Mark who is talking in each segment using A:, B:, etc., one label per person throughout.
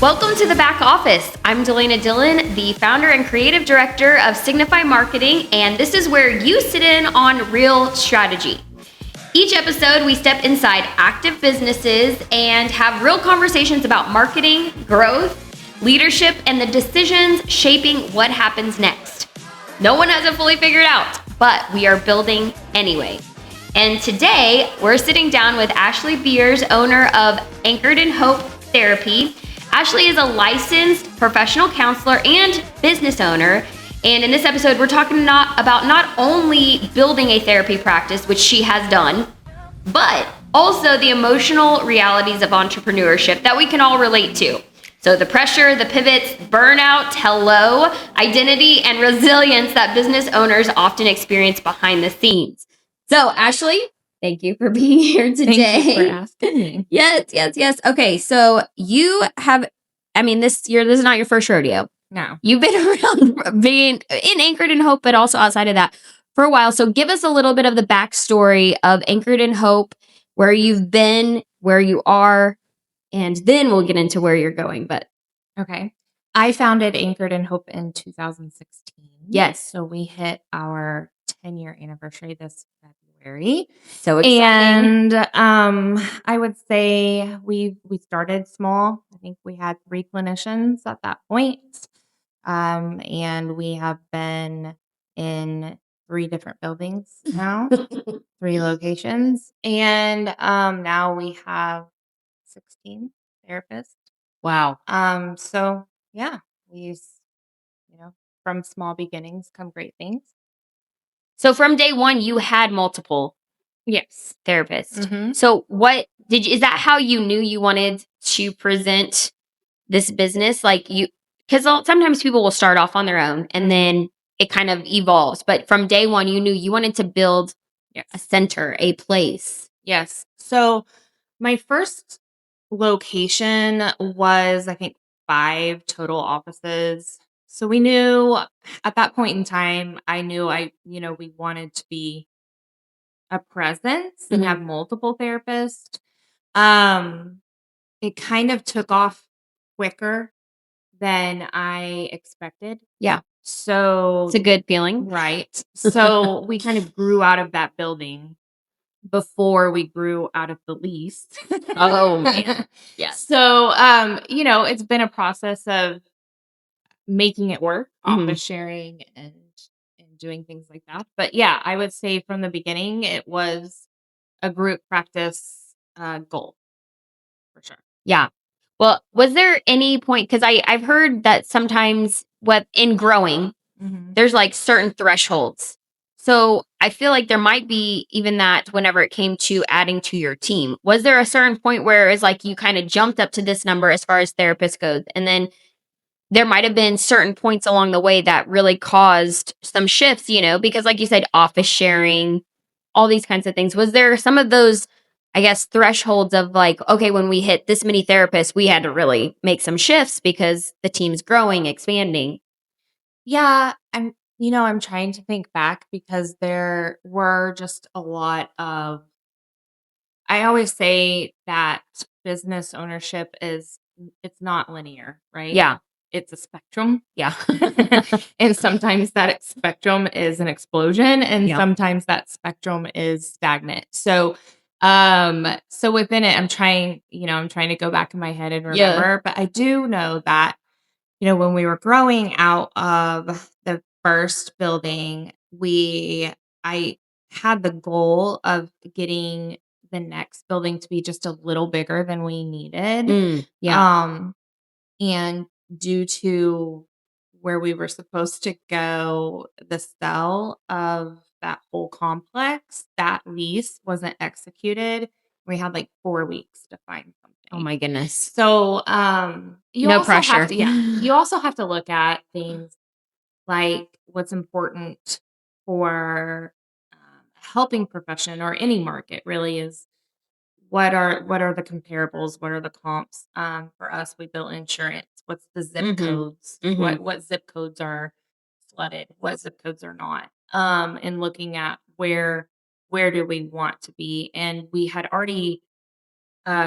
A: Welcome to the back office. I'm Delana Dillon, the founder and creative director of Signify Marketing, and this is where you sit in on real strategy. Each episode, we step inside active businesses and have real conversations about marketing, growth, leadership, and the decisions shaping what happens next. No one has it fully figured out, but we are building anyway. And today, we're sitting down with Ashley Beers, owner of Anchored in Hope Therapy. Ashley is a licensed professional counselor and business owner. And in this episode, we're talking about not only building a therapy practice, which she has done, but also the emotional realities of entrepreneurship that we can all relate to. So the pressure, the pivots, burnout, hello, identity, and resilience that business owners often experience behind the scenes. So Ashley, thank you for being here today.
B: Thank you for asking me.
A: Yes. Okay, so you have, this is not your first rodeo.
B: No.
A: You've been around being in Anchored in Hope, but also outside of that for a while. So give us a little bit of the backstory of Anchored in Hope, where you've been, where you are, and then we'll get into where you're going. But
B: Okay. I founded Anchored in Hope in 2016.
A: yes,
B: So we hit our 10-year anniversary this February.
A: so exciting.
B: And I would say we started small. I think we had 3 clinicians at that point. And we have been in 3 different buildings now, 3 locations. And now we have 16 therapists.
A: Wow.
B: So yeah, we, from small beginnings come great things.
A: So from day one, you had multiple
B: Yes.
A: therapists.
B: Mhm.
A: So is that how you knew you wanted to present this business? Because sometimes people will start off on their own and then it kind of evolves. But from day one, you knew you wanted to build
B: Yes.
A: a center, a place.
B: Yes. So my first location was, I think, 5 total offices. So we knew at that point in time, we wanted to be a presence and have multiple therapists. It kind of took off quicker than I expected.
A: Yeah.
B: So
A: It's a good feeling.
B: right. So we kind of grew out of that building before we grew out of the lease.
A: Oh, man. Yes.
B: So it's been a process of making it work, office sharing and doing things like that. But yeah, I would say from the beginning it was a group practice goal for sure.
A: Yeah. Well, was there any point, because I've heard that sometimes in growing, there's like certain thresholds. So I feel like there might be even that whenever it came to adding to your team. Was there a certain point where it's like you kind of jumped up to this number as far as therapists goes, and then there might have been certain points along the way that really caused some shifts, because like you said, office sharing, all these kinds of things. Was there some of those, I guess, thresholds of like, okay, when we hit this many therapists, we had to really make some shifts because the team's growing, expanding?
B: Yeah, I'm trying to think back because there were just a lot of, I always say that business ownership it's not linear, right?
A: Yeah.
B: It's a spectrum.
A: Yeah.
B: And sometimes that spectrum is an explosion and
A: Yeah.
B: sometimes that spectrum is stagnant. So within it, I'm trying to go back in my head and remember, but I do know that, when we were growing out of the first building, I had the goal of getting the next building to be just a little bigger than we needed.
A: Yeah.
B: And due to where we were supposed to go, the sale of that whole complex, that lease wasn't executed. We had like 4 weeks to find something.
A: Oh my goodness.
B: So, you
A: No
B: also
A: pressure.
B: have to, you also have to look at things like what's important for helping profession or any market really is what are the comparables? What are the comps? For us, we built insurance. What's the zip codes? What zip codes are flooded? What zip codes are not? And looking at where do we want to be? And we had already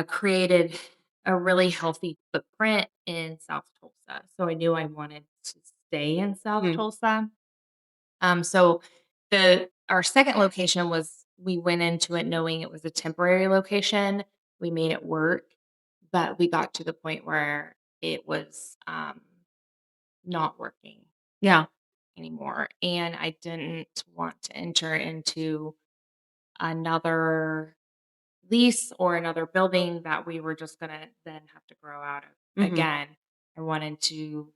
B: created a really healthy footprint in South Tulsa. So I knew I wanted to stay in South
A: Mhm.
B: Tulsa. So our second location was we went into it knowing it was a temporary location. We made it work, but we got to the point where it was not working
A: Yeah.
B: anymore, and I didn't want to enter into another lease or another building that we were just gonna then have to grow out of
A: Mhm.
B: again. I wanted to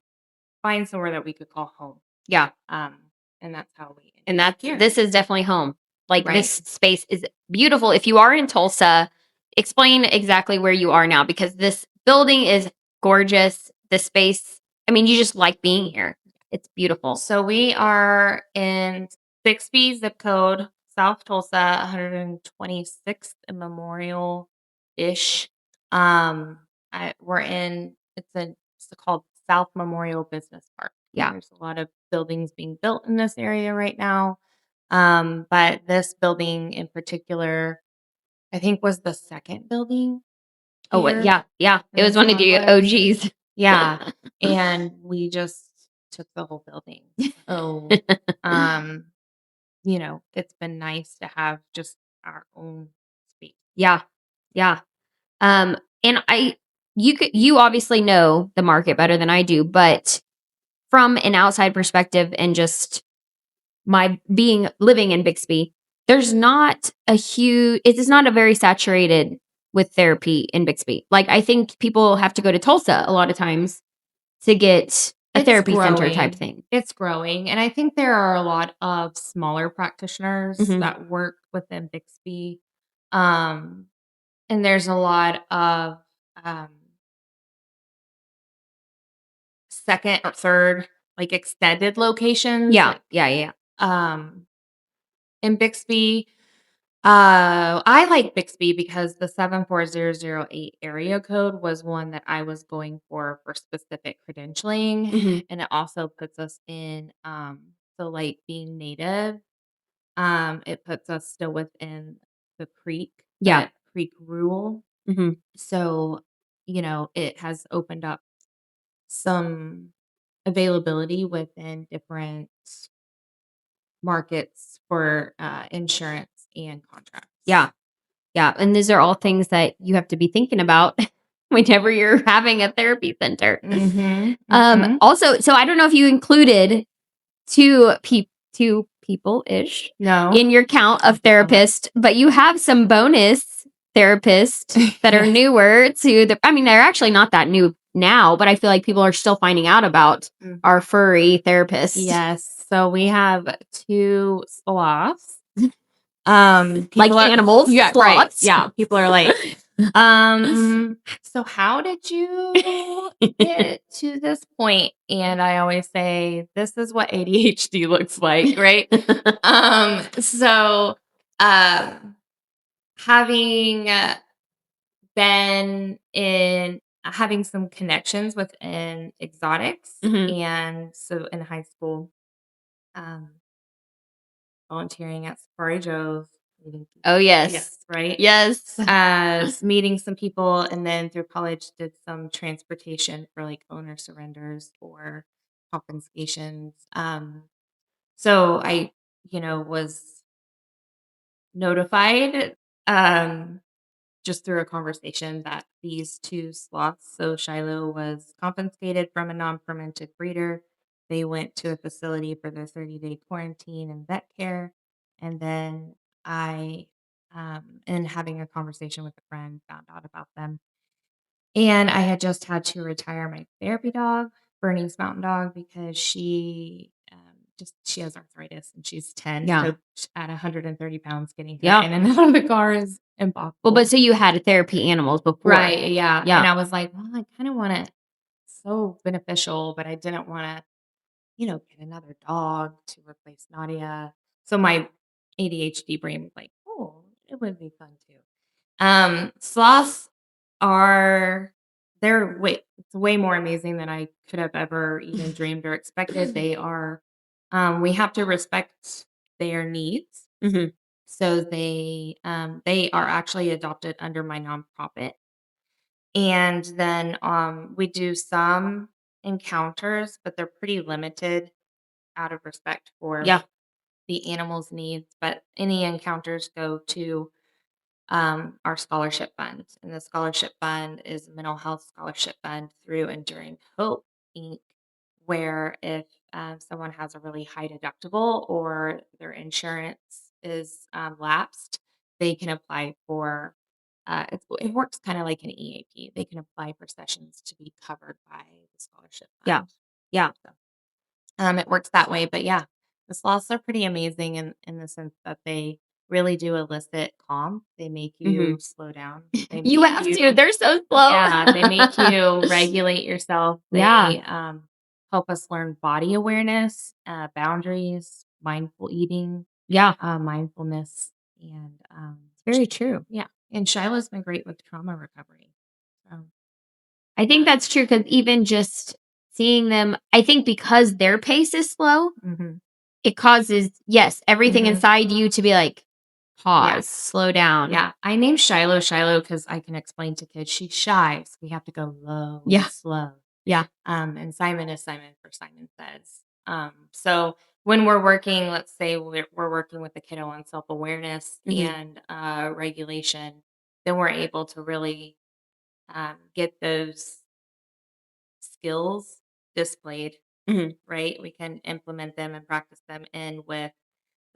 B: find somewhere that we could call home.
A: Yeah.
B: Um, and that's how we ended
A: And
B: up
A: that's
B: here.
A: this is definitely home. Like,
B: Right.
A: this space is beautiful. If you are in Tulsa, explain exactly where you are now, because this building is gorgeous. The space, I mean, you just like being here. It's beautiful.
B: So we are in Bixby zip code, South Tulsa, 126th and Memorial ish. We're in it's called South Memorial Business Park.
A: Yeah.
B: There's a lot of buildings being built in this area right now. But this building in particular, I think was the second building
A: Oh,
B: here
A: yeah. Yeah.
B: in
A: It
B: the
A: was one of the
B: complex.
A: OGs.
B: Yeah, and we just took the whole building. So, um, it's been nice to have just our own space.
A: Yeah. Yeah. And you obviously know the market better than I do, but from an outside perspective and just my being living in Bixby, there's not a huge it is not a very saturated with therapy in Bixby. Like, I think people have to go to Tulsa a lot of times to get a
B: It's
A: therapy center type
B: growing.
A: thing.
B: It's growing, and I think there are a lot of smaller practitioners
A: Mhm.
B: that work within Bixby, um, and there's a lot of, um, second or third, like, extended locations,
A: Yeah. Yeah, yeah.
B: um, in Bixby. I like Bixby because the 74008 area code was one that I was going for specific credentialing,
A: Mhm.
B: and it also puts us in, so, like, being native, it puts us still within the creek,
A: Yeah.
B: but creek rule.
A: Mhm.
B: So, it has opened up some availability within different markets for, insurance and contracts.
A: Yeah. Yeah, and these are all things that you have to be thinking about whenever you're having a therapy center.
B: Mhm, mhm.
A: Also, so I don't know if you included two people-ish
B: No.
A: in your count of
B: No.
A: therapists, but you have some bonus therapists that are
B: Yes.
A: newer to the I mean, they're actually not that new now, but I feel like people are still finding out about
B: Mhm.
A: our furry therapist.
B: Yes. So we have 2 sloths.
A: Like
B: People are
A: animals,
B: Yeah, right.
A: sloths.
B: Yeah, people are like, "So how did you get to this point?" And I always say, "This is what ADHD looks like," right? So, um, having been in having some connections within exotics,
A: Mhm.
B: and so in high school, um, volunteering at Safari Joe's, meeting
A: Oh,
B: people.
A: yes.
B: Yes, right?
A: Yes.
B: Meeting some people, and then through college did some transportation for, like, owner surrenders or confiscations. So I, was notified, um just through a conversation that these 2 sloths, so Shiloh was confiscated from a non-fermented breeder. They went to a facility for their 30-day quarantine and vet care, and then I, in having a conversation with a friend, found out about them. And I had just had to retire my therapy dog, Bernie's mountain dog, because she has arthritis and she's 10.
A: Yeah.
B: So at 130 pounds, getting her
A: Yeah.
B: in and out of the car is impossible.
A: Well, but so you had therapy animals before.
B: Right, yeah.
A: Yeah.
B: And I was like, well, I kind of want it so beneficial, but I didn't want to, get another dog to replace Nadia. So my ADHD brain was like, oh, it would be fun too. Sloths are it's way more amazing than I could have ever even dreamed or expected. They are we have to respect their needs.
A: Mhm.
B: So they are actually adopted under my nonprofit. And then we do some encounters, but they're pretty limited out of respect for
A: Yeah.
B: the animals' needs. But any encounters go to our scholarship fund. And the scholarship fund is a mental health scholarship fund through Enduring Hope Inc., where if someone has a really high deductible or their insurance is lapsed, they can apply for. It works kind of like an EAP. They can apply for sessions to be covered by the scholarship
A: Yeah.
B: fund.
A: Yeah.
B: So, it works that way. But yeah, the sloths are pretty amazing in the sense that they really do elicit calm. They make you slow down. They
A: You
B: make
A: have
B: you
A: to. They're so slow.
B: yeah, they make you regulate yourself.
A: Yeah.
B: They help us learn body awareness, boundaries, mindful eating,
A: Yeah.
B: mindfulness, and
A: Very true.
B: yeah. And Shiloh's been great with trauma recovery. So,
A: I think that's true because even just seeing them, I think because their pace is slow,
B: mhm.
A: it causes, yes, everything
B: Mhm.
A: inside you to be like,
B: Yeah.
A: pause, slow down.
B: Yeah, I named Shiloh because I can explain to kids she's shy, so we have to go low
A: Yeah.
B: and slow.
A: Yeah.
B: And Simon is Simon for Simon Says. So when we're working, let's say we're working with the kiddo on self awareness and regulation, then we're able to really get those skills displayed,
A: Mhm.
B: right? We can implement them and practice them in with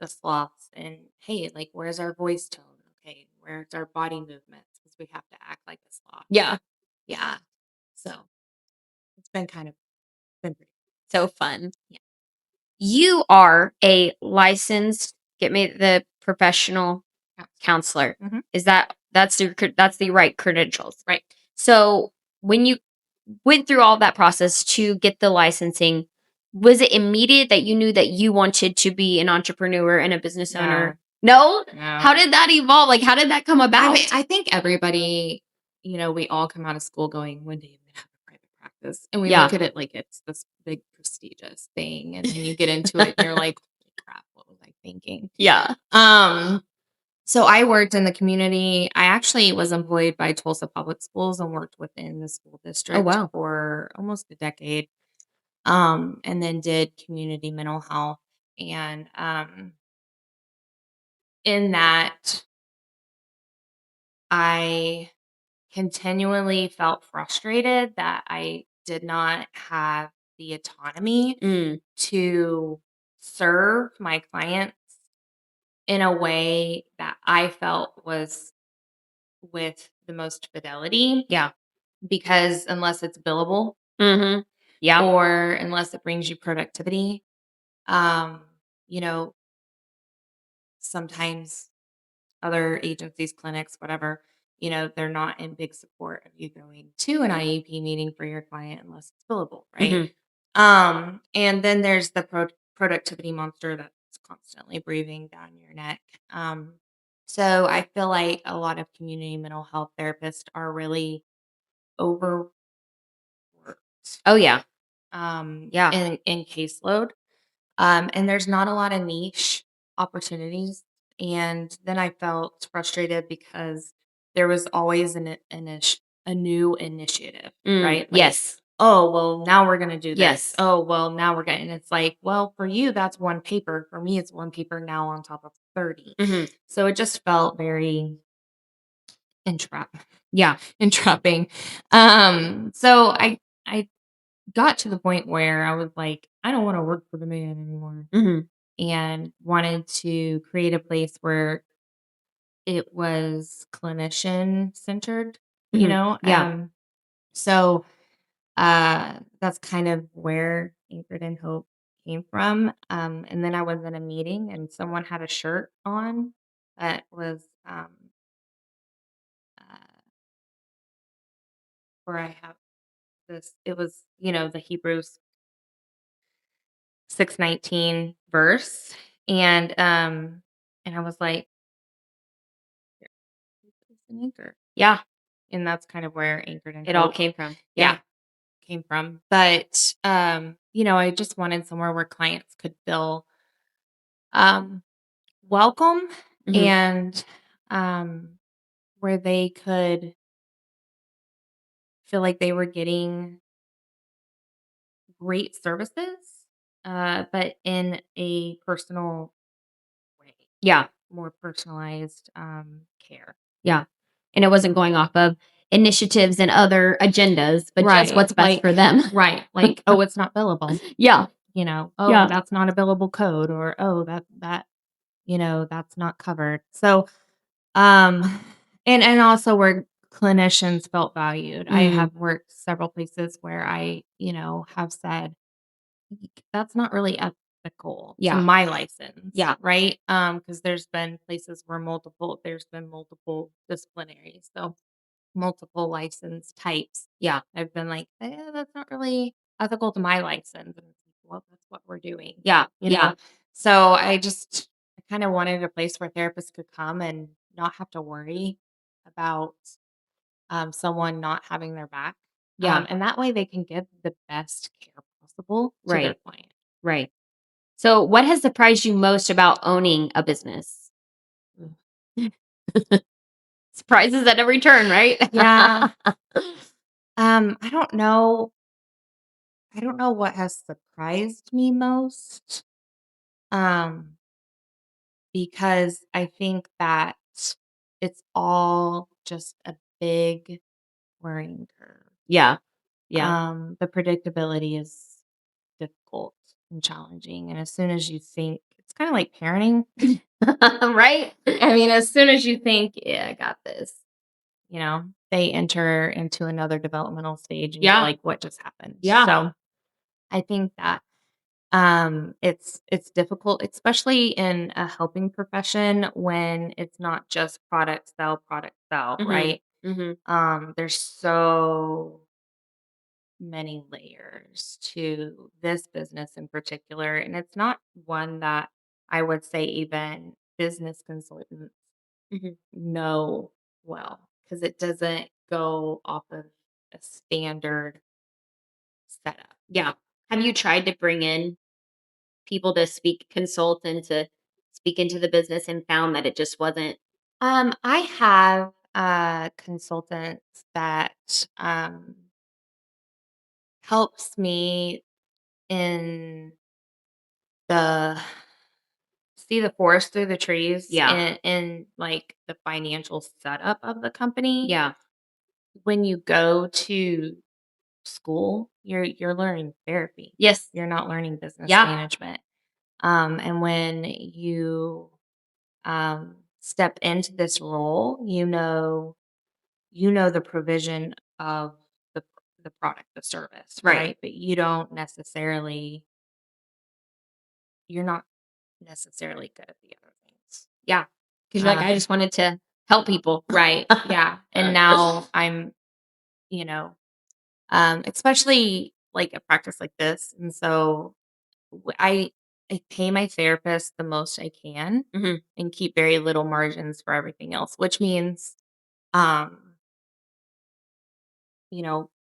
B: the sloths and hey, like where's our voice tone? Okay, where's our body movements? Because we have to act like a sloth.
A: Yeah.
B: Yeah. So it's been been pretty
A: So fun.
B: yeah.
A: You are a licensed, get me the professional counselor.
B: Mhm.
A: Is that's the right credentials?
B: Right.
A: So when you went through all that process to get the licensing, was it immediate that you knew that you wanted to be an entrepreneur and a business owner? No?
B: No.
A: How did that evolve? Like, how did that come about?
B: I mean, I think everybody, we all come out of school going, one day I'm gonna have a private practice. And we
A: Yeah.
B: look at it like it's this big prestigious thing. And then you get into it and you're like, holy crap, what was I thinking?
A: Yeah.
B: So I worked in the community. I actually was employed by Tulsa Public Schools and worked within the school district
A: wow.
B: for almost a decade. And then did community mental health. And in that, I continually felt frustrated that I did not have the autonomy
A: Mm.
B: to serve my clients in a way that I felt was with the most fidelity.
A: Yeah.
B: Because unless it's billable
A: Mm-hmm. Yeah.
B: or unless it brings you productivity, um, you know, sometimes other agencies, clinics, whatever, they're not in big support of you going to an IEP meeting for your client unless it's billable, right?
A: Mhm.
B: And then there's the productivity monster that's constantly breathing down your neck. So I feel like a lot of community mental health therapists are really overworked
A: Oh yeah. Yeah.
B: in caseload. And there's not a lot of niche opportunities. And then I felt frustrated because there was always a new initiative, right? Like,
A: Yes.
B: oh, well, now we're going to do this.
A: Yes.
B: Oh, well, now we're going and it's like, well, for you, that's one paper. For me, it's one paper now on top of 30.
A: Mhm.
B: So it just felt very entrap
A: Yeah.
B: entrapping. So I got to the point where I was like, I don't want to work for the man anymore
A: Mhm.
B: and wanted to create a place where it was clinician centered,
A: Mhm. Yeah.
B: So that's kind of where Anchored in Hope came from. And then I was in a meeting and someone had a shirt on that was uh, where I have this, it was, the Hebrews 6:19 verse. And I was like, it's an anchor.
A: Yeah.
B: And that's kind of where Anchored in
A: It all
B: Hope,
A: came from.
B: yeah, came from. But I just wanted somewhere where clients could feel um welcome
A: Mhm.
B: and where they could feel like they were getting great services, but in a personal way,
A: Yeah.
B: more personalized care.
A: Yeah. And it wasn't going off of initiatives and other agendas, but just
B: Right.
A: what's best for them.
B: Right. Like, oh, it's not billable.
A: Yeah.
B: Oh,
A: Yeah.
B: that's not a billable code, or oh, that that's not covered. So, um, and also where clinicians felt valued. I
A: Mm.
B: have worked several places where I, have said that's not really ethical to
A: Yeah.
B: my license.
A: Yeah.
B: Right. Because there's been places where there's been multiple disciplinaries. So multiple license types.
A: Yeah.
B: I've been like, that's not really ethical to my license. And it's like, well, that's what we're doing.
A: Yeah. Yeah.
B: So I kind of wanted a place where therapists could come and not have to worry about someone not having their back.
A: Yeah.
B: And that way they can give the best care possible to their
A: Right.
B: client.
A: Right. So, what has surprised you most about owning a business? Surprises at every turn, right?
B: Yeah. I don't know. I don't know what has surprised me most. Um, because I think that it's all just a big learning curve.
A: Yeah. Yeah.
B: The predictability is difficult and challenging. And as soon as you think, it's kind of like parenting.
A: Right?
B: I mean, as soon as you think, yeah, I got this, they enter into another developmental stage and you're
A: Yeah.
B: like, what just happened?
A: Yeah.
B: So I think that it's difficult, especially in a helping profession when it's not just product sell,
A: Mhm.
B: right?
A: Mhm.
B: There's so many layers to this business in particular, and it's not one that I would say even business consultants
A: Mhm.
B: know well because it doesn't go off of a standard setup.
A: Yeah. Have you tried to bring in people to consult and to speak into the business and found that it just wasn't?
B: I have consultants that helps me in the see the forest through the trees.
A: Yeah.
B: In like the financial setup of the company.
A: Yeah.
B: When you go to school, you're learning therapy.
A: Yes.
B: You're not learning business
A: Yeah.
B: management. And when you step into this role, you know the provision of the the product, the service,
A: Right.
B: right? But you're not necessarily good at the other things.
A: Yeah. Because you're like,
B: Uh,
A: I just wanted to help people.
B: right. Yeah. And now I'm, you know, especially like a practice like this. And so I pay my therapist the most I can
A: Mhm.
B: and keep very little margins for everything else, which means um,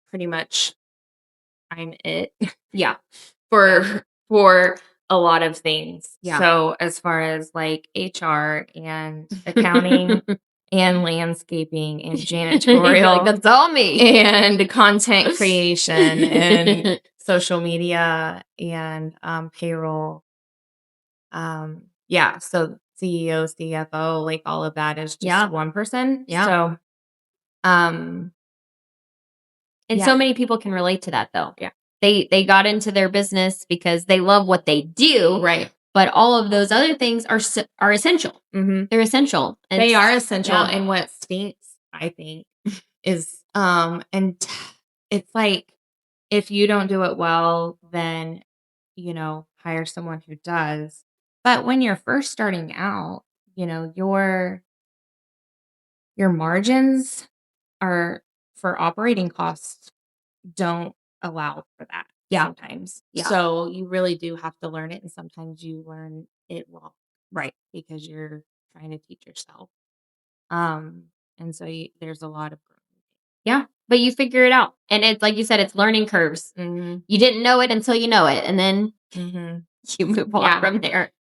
B: pretty much I'm it.
A: Yeah.
B: For a lot of things.
A: Yeah.
B: So as far as like HR and accounting and landscaping and
A: You're like,
B: janitorial
A: that's all me.
B: and content creation and social media and payroll. Yeah, so CEO, CFO, like all of that is just
A: Yeah.
B: one person.
A: Yeah.
B: So um
A: And
B: yeah.
A: so many people can relate to that though.
B: Yeah.
A: They got into their business because they love what they do.
B: Right.
A: But all of those other things are essential.
B: Mm-hmm.
A: They're essential. And
B: They are essential.
A: Yeah.
B: And what stinks, I think, is and it's like if you don't do it well, then hire someone who does. But when you're first starting out, your margins are for operating costs don't allow for that.
A: Yeah.
B: Sometimes.
A: Yeah.
B: So you really do have to learn it, and sometimes you learn it wrong.
A: Right.
B: Because you're trying to teach yourself. And so there's a lot of growth.
A: Yeah. But you figure it out. And it's like you said, it's learning curves.
B: Mm-hmm.
A: You didn't know it until you know it. And then
B: Mm-hmm.
A: you move on
B: Yeah.
A: from there.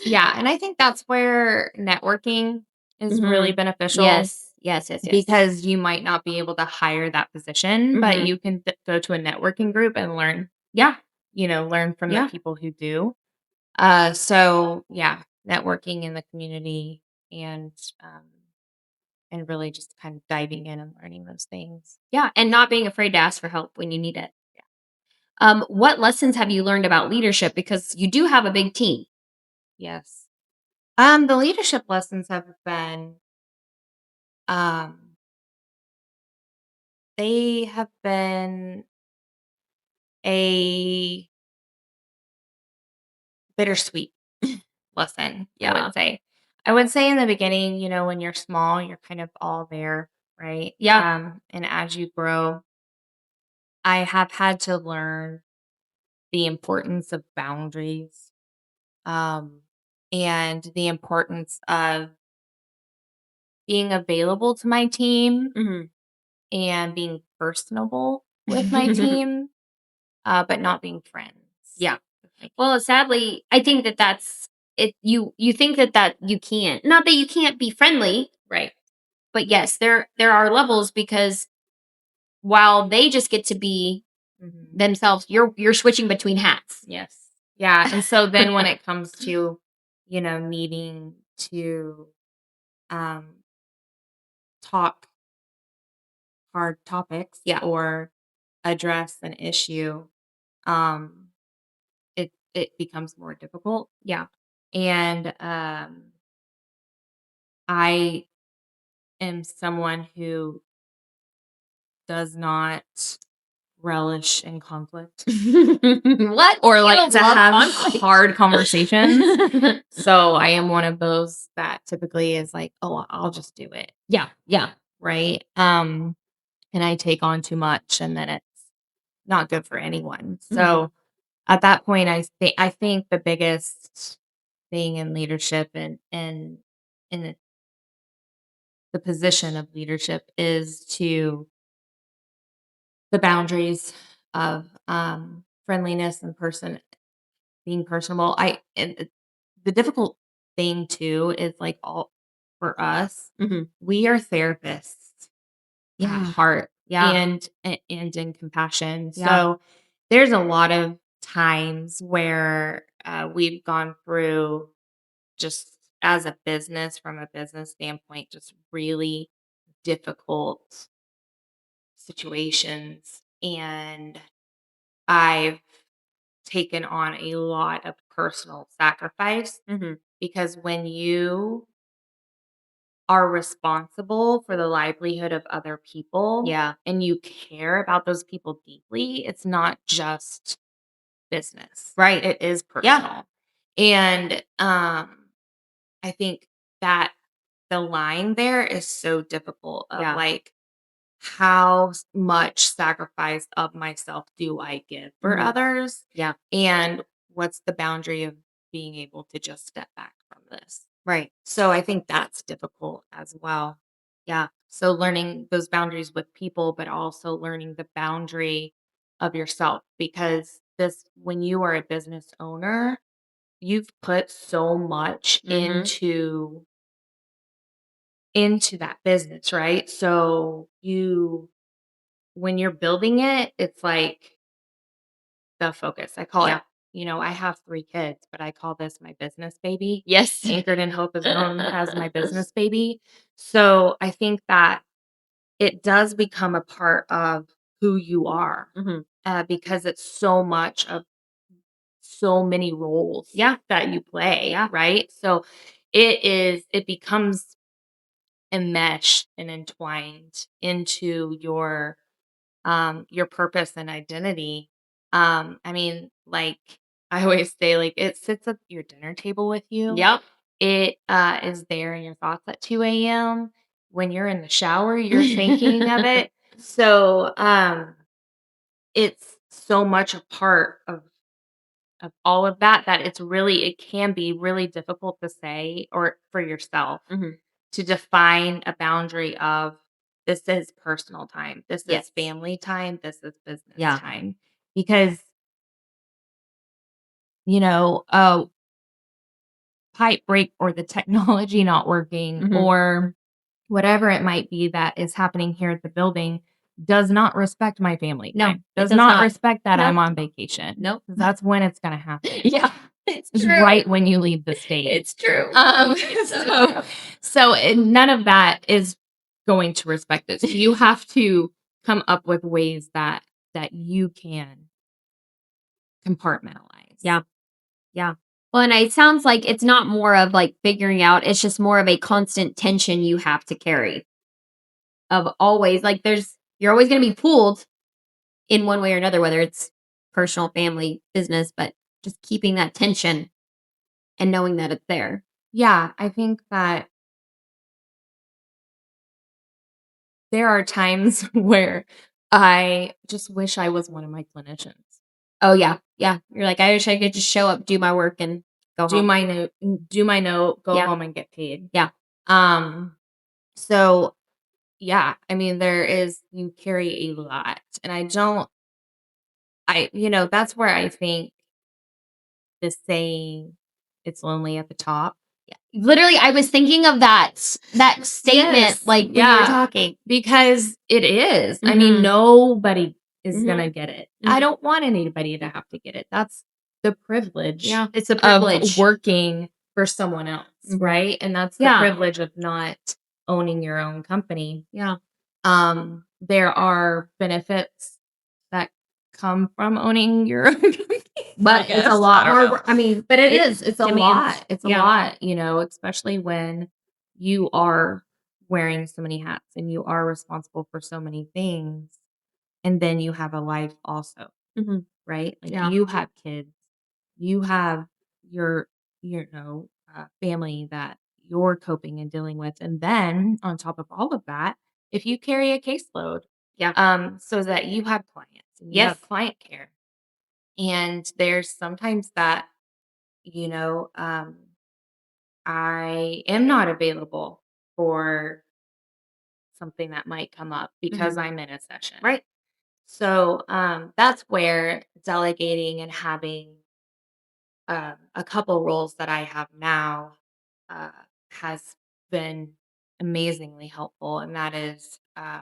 B: Yeah, and I think that's where networking is really beneficial.
A: Yes. Yes, yes, yes.
B: because you might not be able to hire that position, but
A: Mhm.
B: you can go to a networking group and learn,
A: Yeah.
B: learn from the
A: Yeah.
B: people who do. So yeah, networking in the community and um, and really just kind of diving in and learning those things.
A: Yeah, and not being afraid to ask for help when you need it. What lessons have you learned about leadership? Because you do have a big team.
B: Yes. The leadership lessons have been um, they have been a bittersweet lesson, I
A: Yeah.
B: would say. I would say in the beginning, when you're small, you're kind of all there, right?
A: Yeah.
B: And as you grow, I have had to learn the importance of boundaries, um, and the importance of being available to my team
A: Mhm.
B: and being personable with my team, but not being friends.
A: Yeah.
B: with my
A: Well, sadly, I think that that's it. You think that you can't. Not that you can't be friendly,
B: Right.
A: but yes, there are levels because while they just get to be
B: Mhm.
A: themselves, you're switching between hats.
B: Yes. Yeah. And so then when it comes to, needing to um, talk hard topics
A: Yeah.
B: or address an issue, um, it becomes more difficult.
A: Yeah.
B: And I am someone who does not relish in conflict
A: What?
B: or
A: You
B: like
A: don't
B: to
A: love
B: have
A: conflict?
B: hard conversations. So I am one of those that typically is like, "Oh, I'll just do it."
A: Yeah. Yeah.
B: Right? And I take on too much and then it's not good for anyone.
A: Mhm.
B: So at that point I think the biggest thing in leadership and in the position of leadership is to the boundaries of friendliness and being personable. The difficult thing too is like all for us,
A: Mhm.
B: we are therapists at
A: Yeah.
B: heart
A: Yeah.
B: and in compassion.
A: Yeah.
B: So there's a lot of times where we've gone through just as a business, from a business standpoint, just really difficult situations. And I've taken on a lot of personal sacrifice
A: Mhm.
B: because when you are responsible for the livelihood of other people
A: Yeah.
B: and you care about those people deeply, it's not just business.
A: Right.
B: It is
A: Yeah.
B: personal. And I think that the line there is so difficult of
A: Yeah.
B: like how much sacrifice of myself do I give for
A: Mhm.
B: others?
A: Yeah.
B: And what's the boundary of being able to just step back from this?
A: Right.
B: So I think that's difficult as well.
A: Yeah.
B: So learning those boundaries with people, but also learning the boundary of yourself because this when you are a business owner, you've put so much
A: Mhm.
B: into that business, right? So you when you're building it, it's like the focus. I call it,
A: Yeah.
B: I have 3 kids, but I call this my business baby.
A: Yes.
B: Anchored in Hope is known as my business baby. So I think that it does become a part of who you are
A: Mhm.
B: because it's so much of so many roles
A: Yeah.
B: that you play,
A: Yeah.
B: right? So it becomes enmeshed and entwined into your purpose and identity. I mean, like I always say, like it sits at your dinner table with you.
A: Yep.
B: It is there in your thoughts at 2 a.m. When you're in the shower, you're thinking of it. So it's so much a part of all of that that it can be really difficult to say or for yourself
A: Mhm.
B: to define a boundary of this is personal time, this is
A: Yes.
B: family time, this is business
A: Yeah.
B: time. Because, a pipe break or the technology not working
A: Mhm.
B: or whatever it might be that is happening here at the building does not respect my family
A: No,
B: time.
A: it
B: Does
A: does
B: not
A: not.
B: respect that
A: Nope.
B: I'm on vacation.
A: Nope.
B: 'Cause that's when it's gonna happen.
A: Yeah, it's
B: It's
A: true.
B: right when you leave the state.
A: It's true.
B: So none of that is going to respect this. You have to come up with ways that you can compartmentalize.
A: Yeah. Yeah. Well, and it sounds like it's not more of like figuring out, it's just more of a constant tension you have to carry of always like you're always going to be pulled in one way or another, whether it's personal, family, business, but just keeping that tension and knowing that it's there.
B: Yeah, I think that there are times where I just wish I was one of my clinicians.
A: Oh yeah. Yeah. You're like, I wish I could just show up, do my work and go
B: Do
A: home.
B: my note, go
A: Yeah.
B: home and get paid.
A: Yeah.
B: So yeah, I mean you carry a lot. And that's where I think the saying it's lonely at the top.
A: Literally, I was thinking of that statement
B: Yes,
A: like when you were
B: yeah.
A: talking.
B: Because it is. I mean,
A: Mhm.
B: nobody is
A: Mhm.
B: gonna get it.
A: Mhm.
B: I don't want anybody to have to get it. That's the privilege
A: Yeah, it's a
B: of
A: privilege.
B: working for someone else,
A: Mhm.
B: right? And that's the
A: Yeah.
B: privilege of not owning your own company.
A: Yeah.
B: There are benefits that come from owning your own company.
A: But it's a lot more. I mean,
B: But it
A: it
B: is. It's a
A: demands.
B: lot. It's a
A: Yeah.
B: lot, especially when you are wearing so many hats and you are responsible for so many things. And then you have a life also,
A: Mhm.
B: right? Like
A: Yeah.
B: you have kids, you have your, family that you're coping and dealing with. And then on top of all of that, if you carry a caseload,
A: Yeah.
B: so that you have clients and you
A: Yes.
B: have client care. And there's sometimes that, I am not available for something that might come up because I'm in a session.
A: Right.
B: So that's where delegating and having a couple roles that I have now uh, has been amazingly helpful. And that is, I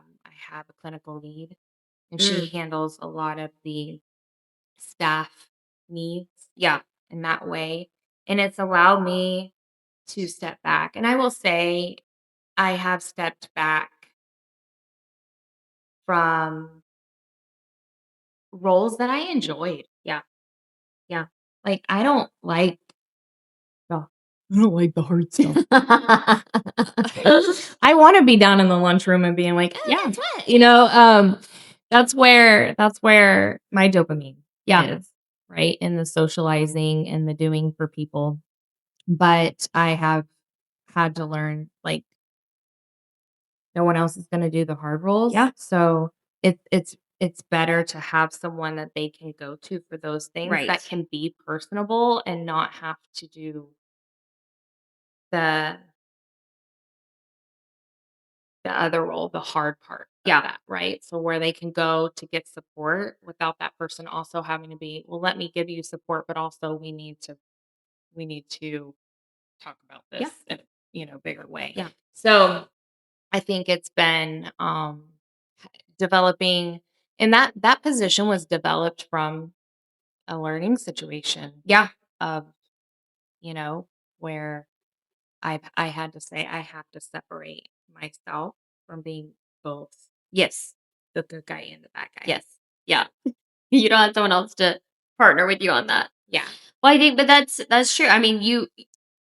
B: have a clinical lead, and she handles a lot of the staff needs.
A: Yeah.
B: In that way. And it's allowed me to step back. And I will say, I have stepped back from roles that I enjoyed.
A: Yeah. Yeah.
B: Like, I don't like the hard stuff. I want to be down in the lunchroom and being like,
A: Yeah.
B: that's what, that's where my dopamine is, right? In the socializing and the doing for people. But I have had to learn, like, no one else is going to do the hard roles.
A: Yeah.
B: So it's better to have someone that they can go to for those things
A: Right.
B: that can be personable and not have to do the other role, the hard part of that, right? So where they can go to get support without that person also having to be, well, let me give you support, but also we need to talk about this in a bigger way.
A: Yeah.
B: So I think it's been developing, and that position was developed from a learning situation.
A: Yeah.
B: Of, where I had to say I have to separate myself from being both.
A: Yes.
B: The good guy and the bad guy.
A: Yes. Yeah. You don't have someone else to partner with you on that.
B: Yeah.
A: Well, I think, but that's true. I mean,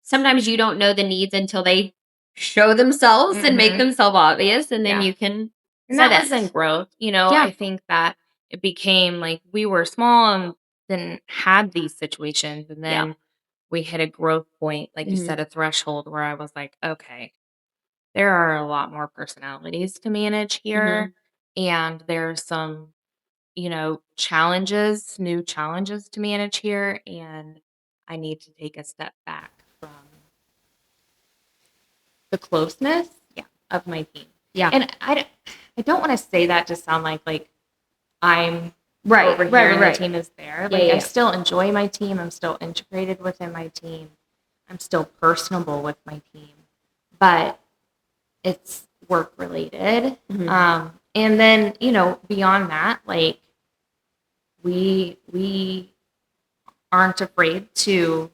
A: sometimes you don't know the needs until they show themselves and make themselves obvious, and then you can.
B: And that was in growth.
A: Yeah.
B: I think that it became like we were small and didn't have these situations, and then we hit a growth point, like you said, a threshold where I was like, okay, there are a lot more personalities to manage here, and there's some, new challenges to manage here, and I need to take a step back from the closeness of my team.
A: Yeah.
B: And I don't want to say that to sound like I'm
A: Right.
B: over here and the team is there. Like,
A: Yeah.
B: I still enjoy my team. I'm still integrated within my team. I'm still personable with my team. But it's work related.
A: Mhm.
B: And then, beyond that, like we aren't afraid to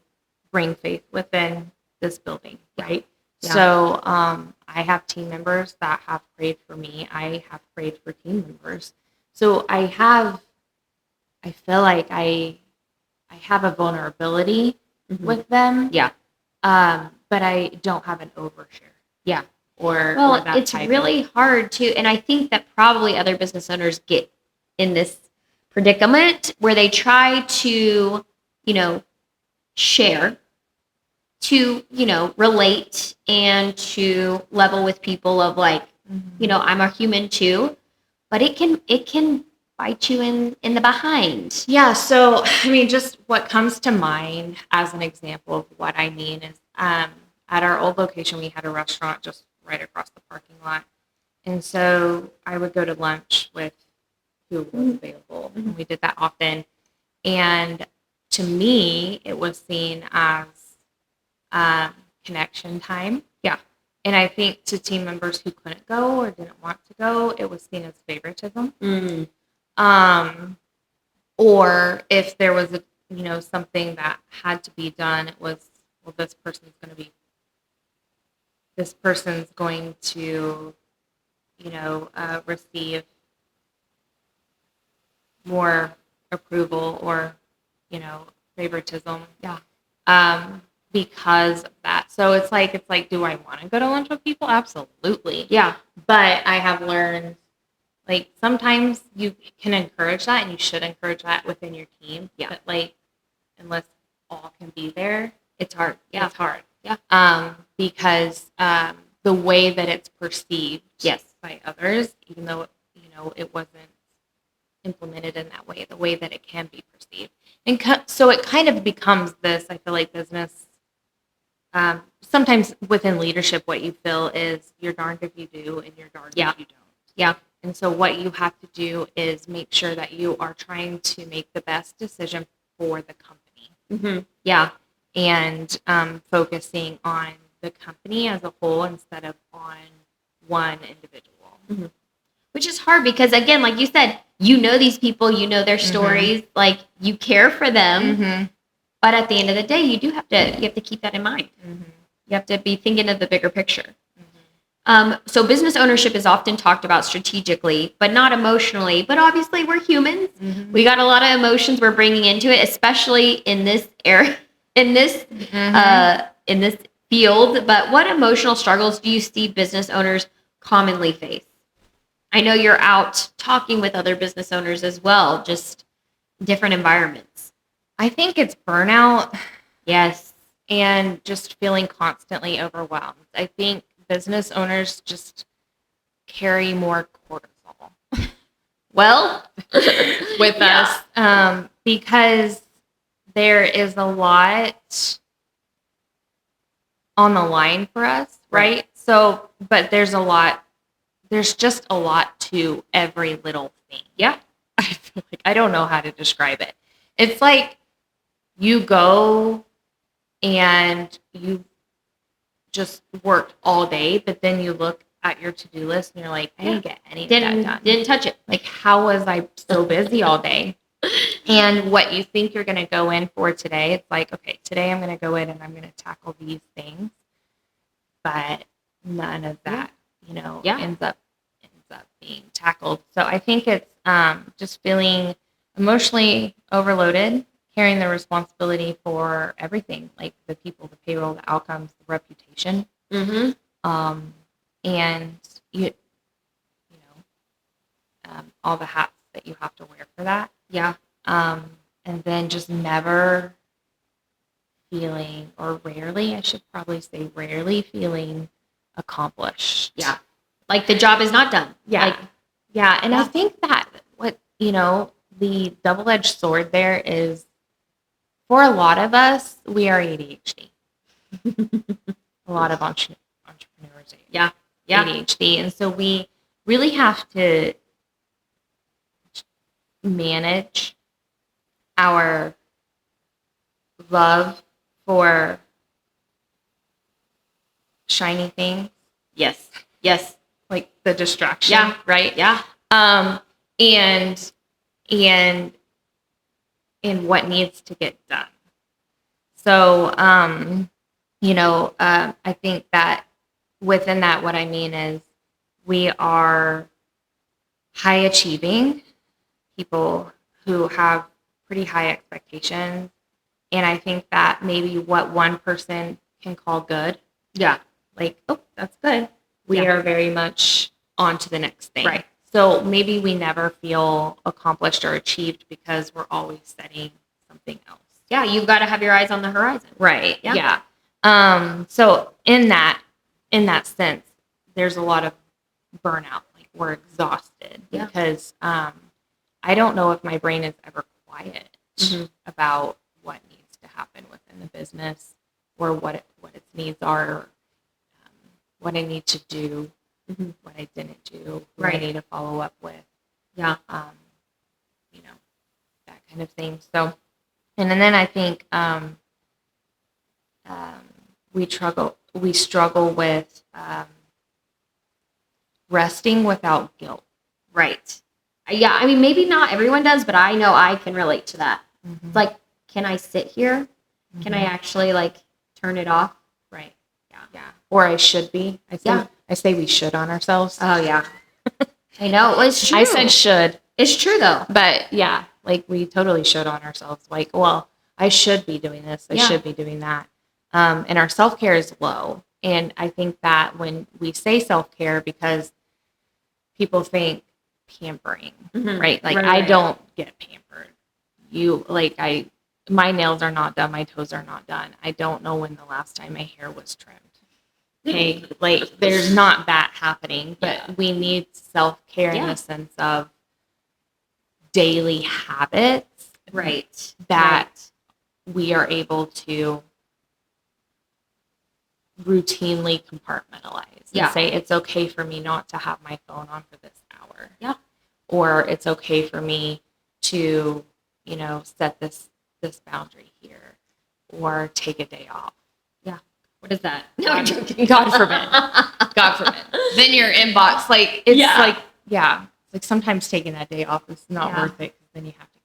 B: bring faith within this building,
A: Yeah.
B: right?
A: Yeah.
B: So I have team members that have prayed for me. I have prayed for team members. So I feel like I have a vulnerability
A: Mhm.
B: with them.
A: Yeah.
B: But I don't have an overshare.
A: Yeah.
B: Or
A: Well,
B: that
A: it's
B: type
A: really hard to, and I think that probably other business owners get in this predicament where they try to, share, to, relate and to level with people of like, I'm a human too, but it can bite you in the behind.
B: Yeah, so I mean, just what comes to mind as an example of what I mean is at our old location, we had a restaurant just right across the parking lot. And so I would go to lunch with who was available, and we did that often. And to me, it was seen as connection time.
A: Yeah.
B: And I think to team members who couldn't go or didn't want to go, it was seen as favoritism.
A: Mm.
B: Or if there was something that had to be done, it was, well, this person's going to receive more approval or favoritism.
A: Yeah.
B: Because of that. So it's like, do I want to go to lunch with people? Absolutely.
A: Yeah.
B: But I have learned, like, sometimes you can encourage that and you should encourage that within your team.
A: Yeah.
B: But like, unless all can be there,
A: It's hard. Yeah.
B: it's hard.
A: Yeah.
B: Because the way that it's perceived
A: Yes.
B: by others, even though, it wasn't implemented in that way, the way that it can be perceived. And so it kind of becomes this, I feel like, business. Sometimes within leadership, what you feel is you're darned if you do and you're darned
A: Yeah.
B: if you don't.
A: Yeah.
B: And so what you have to do is make sure that you are trying to make the best decision for the company.
A: Mm-hmm. Yeah.
B: And focusing on the company as a whole instead of on one individual.
A: Mm-hmm. Which is hard because, again, like you said, these people, their stories, like you care for them.
B: Mm-hmm.
A: But at the end of the day, you have to keep that in mind.
B: Mm-hmm.
A: You have to be thinking of the bigger picture. So business ownership is often talked about strategically, but not emotionally. But obviously, we're humans.
B: Mm-hmm.
A: We got a lot of emotions we're bringing into it, especially in this era, in this field. But what emotional struggles do you see business owners commonly face? I know you're out talking with other business owners as well, just different environments.
B: I think it's burnout.
A: Yes.
B: And just feeling constantly overwhelmed. I think business owners just carry more cortisol
A: Well,
B: with us because there is a lot on the line for us, right? So, but there's just a lot to every little thing.
A: Yeah.
B: I feel like I don't know how to describe it. It's like you go and you just worked all day, but then you look at your to-do list and you're like, I didn't get any of that done.
A: Didn't touch it.
B: Like, how was I so busy all day? And what you think you're going to go in for today, it's like, okay, today I'm going to go in and I'm going to tackle these things, but none of that, ends up being tackled. So I think it's just feeling emotionally overloaded, carrying the responsibility for everything, like the people, the payroll, the outcomes, the reputation,
A: Mm-hmm.
B: and all the hats that you have to wear for that.
A: Yeah.
B: And then just never feeling, or rarely, I should probably say rarely feeling accomplished.
A: Yeah. Like the job is not done.
B: Yeah.
A: Like,
B: yeah. And I think that the double-edged sword there is, for a lot of us, we are ADHD. A lot of entrepreneurs are ADHD. And so we really have to manage our love for shiny things.
A: Yes. Yes.
B: like the distraction,
A: Yeah.
B: right?
A: Yeah.
B: And what needs to get done. So, I think that within that, what I mean is we are high achieving people who have pretty high expectations. And I think that maybe what one person can call good,
A: Yeah.
B: like, oh, that's good, we
A: Yeah.
B: are very much on to the next thing.
A: Right.
B: So maybe we never feel accomplished or achieved because we're always setting something else.
A: Yeah. You've got to have your eyes on the horizon.
B: Right.
A: Yeah.
B: Yeah. So in that sense, there's a lot of burnout. Like we're exhausted
A: Yeah.
B: because I don't know if my brain is ever quiet about what needs to happen within the business or what its needs are, what I need to do, what I didn't do, what I
A: Right.
B: need to follow up with.
A: Yeah.
B: That kind of thing. So, and then I think we struggle with resting without guilt.
A: Right. Yeah. I mean, maybe not everyone does, but I know I can relate to that.
B: Mm-hmm.
A: It's like, can I sit here? Can I actually like turn it off?
B: Right.
A: Yeah.
B: Yeah. Or I should be. I say we should on ourselves.
A: Oh yeah. I know. Well, it's true.
B: I said should.
A: It's true though.
B: But yeah, like we totally should on ourselves. Like, well, I should be doing this. I should be doing that. And our self-care is low. And I think that when we say self-care, because people think pampering, right? Like I don't get pampered. My nails are not done. My toes are not done. I don't know when the last time my hair was trimmed. Okay. Like there's not that happening, but we need self-care in the sense of daily habits.
A: Right.
B: That we are able to routinely compartmentalize and say it's okay for me not to have my phone on for this hour.
A: Yeah.
B: Or it's okay for me to, set this boundary here or take a day off.
A: Yeah. What is that?
B: No, I'm joking. God forbid. God forbid. Then your inbox, like sometimes taking that day off is not worth it because then you have to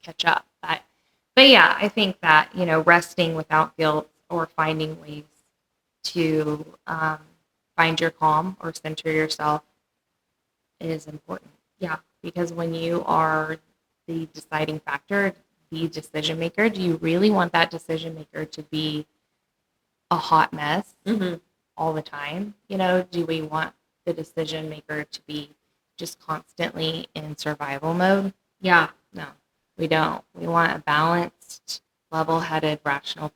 B: catch up. But yeah, I think that, resting without guilt or finding ways to find your calm or center yourself is important.
A: Yeah.
B: Because when you are the deciding factor, the decision maker, do you really want that decision maker to be a hot mess all the time? Do we want the decision maker to be just constantly in survival mode?
A: Yeah.
B: No, we don't. We want a balanced, level-headed, rational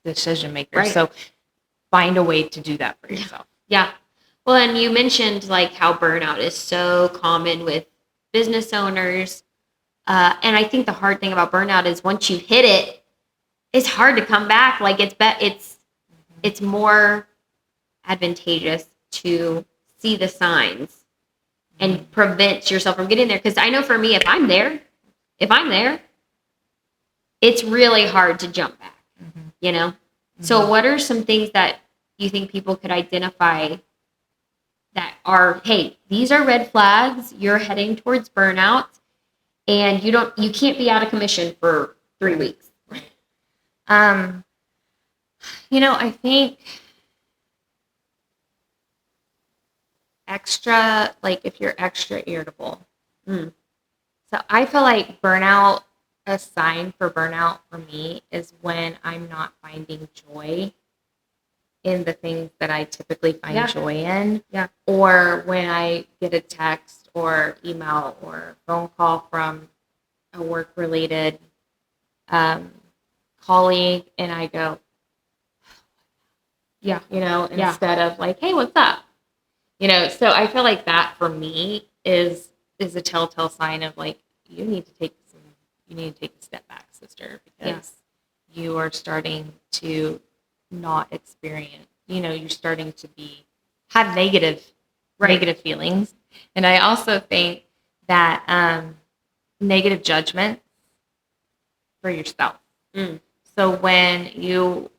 B: decision maker.
A: Right.
B: So find a way to do that for yourself.
A: Yeah. Well, and you mentioned like how burnout is so common with business owners. And I think the hard thing about burnout is once you hit it, it's hard to come back. Like it's more advantageous to see the signs and prevent yourself from getting there. Because I know for me, if I'm there, it's really hard to jump back, So what are some things that you think people could identify that are, hey, these are red flags, you're heading towards burnout, and you can't be out of commission for 3 weeks?
B: I think if you're extra irritable. So I feel like a sign for burnout for me is when I'm not finding joy in the things that I typically find joy in.
A: Yeah.
B: Or when I get a text or email or phone call from a work-related colleague and I go, instead of like, hey, what's up? So I feel like that for me is a telltale sign of like, you need to take a step back, sister, because you are starting to not experience, you're starting to have negative feelings. And I also think that negative judgment for yourself. So when you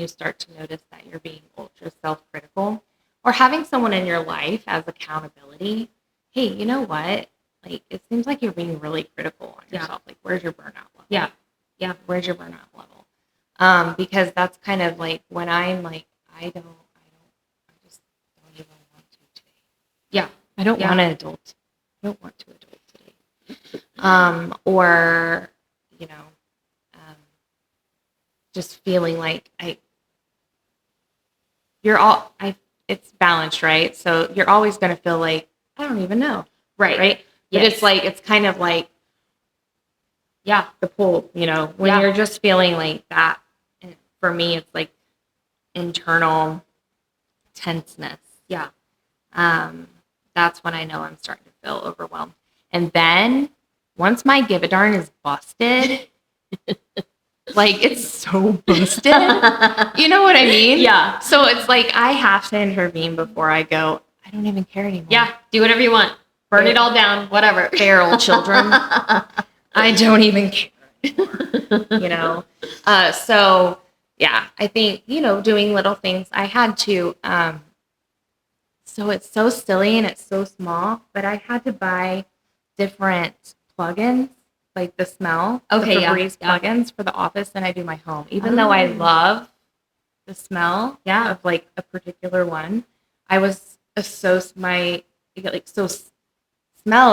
B: start to notice that you're being ultra self-critical, or having someone in your life as accountability. Hey, you know what? Like, it seems like you're being really critical on
A: Yeah.
B: yourself. Like, where's your burnout level?
A: Yeah.
B: Where's your burnout level? Because that's kind of like when I'm like, I just don't even want to today.
A: Yeah.
B: I don't
A: Yeah.
B: want to adult. I don't want to adult today. Or, you know, just feeling like it's balanced, right? So you're always going to feel like, I don't even know.
A: Right.
B: Right. But
A: Yes.
B: it's like, it's kind of like, yeah, the pull, when you're just feeling like that. And for me, it's like internal tenseness.
A: Yeah.
B: That's when I know I'm starting to feel overwhelmed. And then once my give a darn is busted, like it's so busted. You know what I mean?
A: Yeah.
B: So it's like I have to intervene before I go, I don't even care anymore.
A: Yeah. Do whatever you want. Burn it all down. Whatever.
B: Feral children. I don't even care anymore. So yeah, I think, doing little things. I had to, so it's so silly and it's so small, but I had to buy different plugins, like the smell,
A: Okay,
B: the
A: yeah,
B: Febreze
A: yeah.
B: plugins for the office than I do my home. Even though I love the smell
A: Yeah.
B: of like a particular one, I was so smell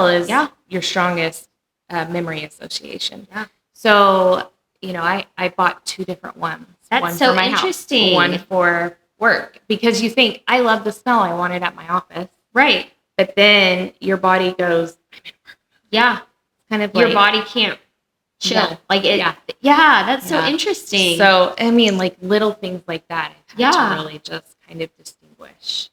B: is your strongest memory association.
A: Yeah.
B: So, I bought 2 different ones.
A: That's
B: one
A: so
B: for my
A: interesting.
B: House, one for work, because you think, I love the smell, I want it at my office.
A: Right.
B: But then your body goes, I'm in work.
A: Yeah.
B: Kind of
A: Your
B: like,
A: body can't chill.
B: Yeah.
A: Like it.
B: Yeah.
A: Yeah. That's so
B: Yeah.
A: interesting.
B: So, I mean, like little things like that, I've had
A: Yeah.
B: to really just kind of distinguish.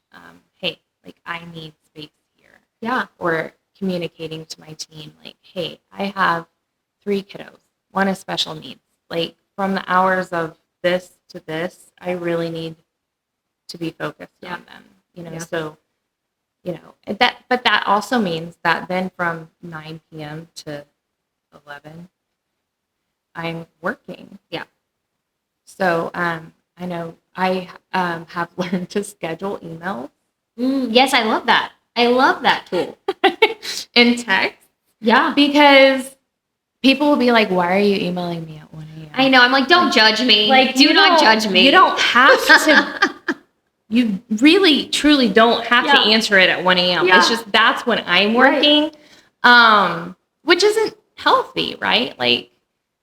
B: Hey, like I need space here.
A: Yeah.
B: Or communicating to my team, like, hey, I have 3 kiddos. One is special needs. Like from the hours of this to this, I really need to be focused on them.
A: Yeah.
B: So, but that also means that then from 9 p.m. to 11, I'm working.
A: Yeah.
B: So I know I have learned to schedule emails
A: Yes, I love that. I love that tool.
B: in text.
A: Yeah.
B: Because people will be like, why are you emailing me at 1 a.m.?
A: I know. I'm like, don't judge me.
B: Like,
A: do not judge me.
B: You don't have to. You really, truly don't have to answer it at 1 a.m.
A: Yeah.
B: It's just that's when I'm working, which isn't healthy, right? Like,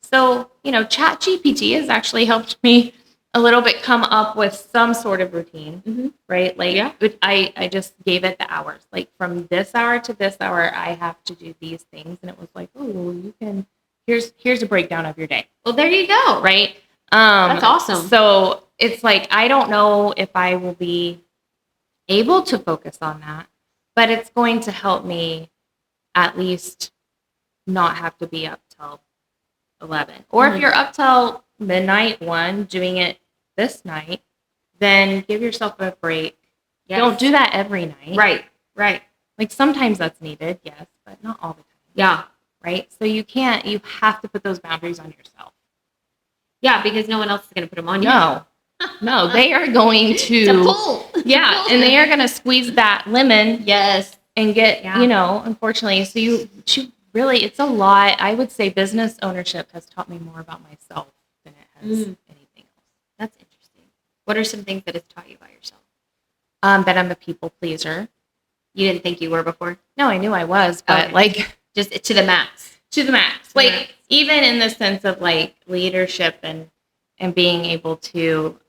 B: so, Chat GPT has actually helped me a little bit come up with some sort of routine, right? Like, I just gave it the hours. Like, from this hour to this hour, I have to do these things. And it was like, oh, you can, here's a breakdown of your day.
A: Well, there you go.
B: Right?
A: That's awesome.
B: So it's like, I don't know if I will be able to focus on that, but it's going to help me at least not have to be up till 11. Or if you're up till midnight, 1, doing it this night, then give yourself a break.
A: Yes.
B: Don't do that every night.
A: Right.
B: Like sometimes that's needed, yes, but not all the time.
A: Yeah.
B: Right? So you have to put those boundaries on yourself.
A: Yeah, because no one else is going to put them on you.
B: No, they are going to
A: pull.
B: Yeah, and they are going to squeeze that lemon.
A: Yes.
B: And get, unfortunately, so you really, it's a lot. I would say business ownership has taught me more about myself than it has anything else.
A: That's interesting. What are some things that it's taught you about yourself?
B: That I'm a people pleaser.
A: You didn't think you were before?
B: No, I knew I was, but like
A: just to the max.
B: To the max. Like even in the sense of like leadership and being able to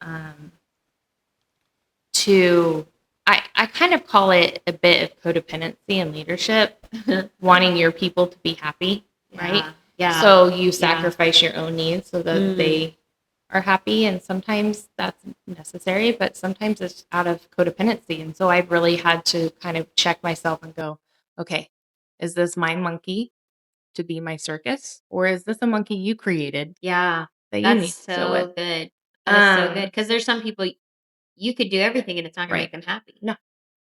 B: I kind of call it a bit of codependency in leadership, wanting your people to be happy, right?
A: Yeah.
B: So you sacrifice your own needs so that they are happy, and sometimes that's necessary, but sometimes it's out of codependency. And so I've really had to kind of check myself and go, okay, is this my monkey to be my circus, or is this a monkey you created?
A: Yeah.
B: That you
A: That's
B: need to
A: so
B: deal with?
A: good. That's so good. Because there's some people you could do everything and it's not going to make them happy.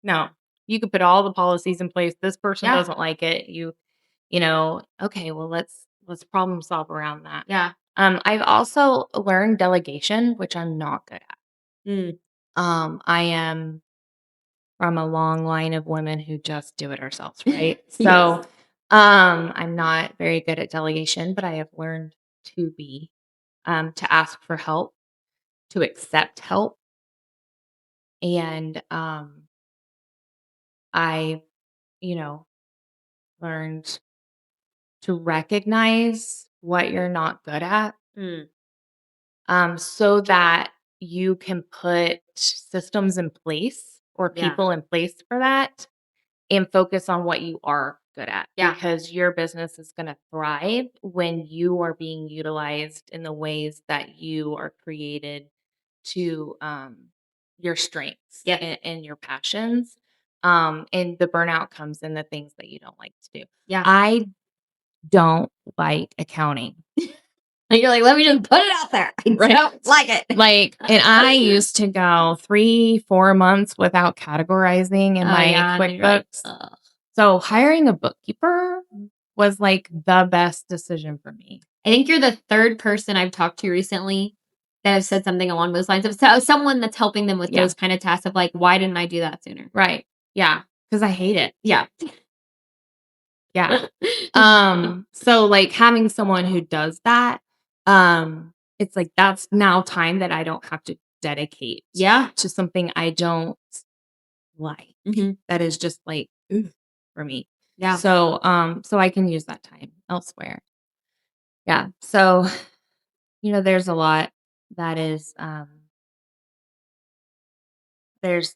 B: No, you could put all the policies in place. This person
A: Yeah.
B: doesn't like it. Okay, well, let's problem solve around that.
A: Yeah.
B: I've also learned delegation, which I'm not good at. I am from a long line of women who just do it ourselves, right?
A: Yes.
B: So, I'm not very good at delegation, but I have learned to be, to ask for help, to accept help, and, I, you know, learned to recognize what you're not good at,
A: Mm,
B: so that you can put systems in place or
A: yeah.
B: people in place for that and focus on what you are good at,
A: Yeah.
B: because your business is going to thrive when you are being utilized in the ways that you are created to, your strengths
A: Yep.
B: and your passions. And the burnout comes in the things that you don't like to do.
A: Yeah.
B: I don't like accounting.
A: And you're like, let me just put it out there. I
B: Right.
A: don't like it.
B: And I used to go 3-4 months without categorizing in
A: Oh,
B: my
A: yeah. And then you're like,
B: QuickBooks.
A: ugh.
B: So hiring a bookkeeper was like the best decision for me.
A: I think you're the third person I've talked to recently that have said something along those lines of someone that's helping them with
B: Yeah.
A: those kind of tasks of like, why didn't I do that sooner?
B: Right. Yeah. Because I hate it.
A: Yeah.
B: Yeah. So like having someone who does that, it's like that's now time that I don't have to dedicate
A: Yeah.
B: to something I don't like.
A: Mhm.
B: That is just like ooh, for me.
A: Yeah.
B: So so I can use that time elsewhere. Yeah. So, there's a lot that is there's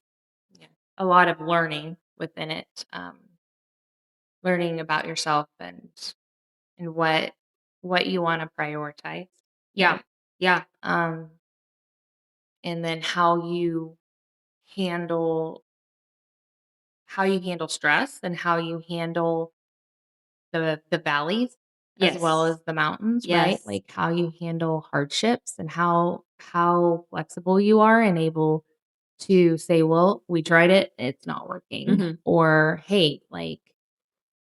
B: yeah, a lot of learning within it. Learning about yourself and what you want to prioritize.
A: Yeah.
B: Right?
A: Yeah.
B: And then handle how you handle stress and how you handle the valleys as well
A: Yes.
B: as the mountains, right?
A: Yes.
B: Like how you handle hardships and how flexible you are and able to say, well, we tried it, it's not working.
A: Mhm.
B: Or hey, like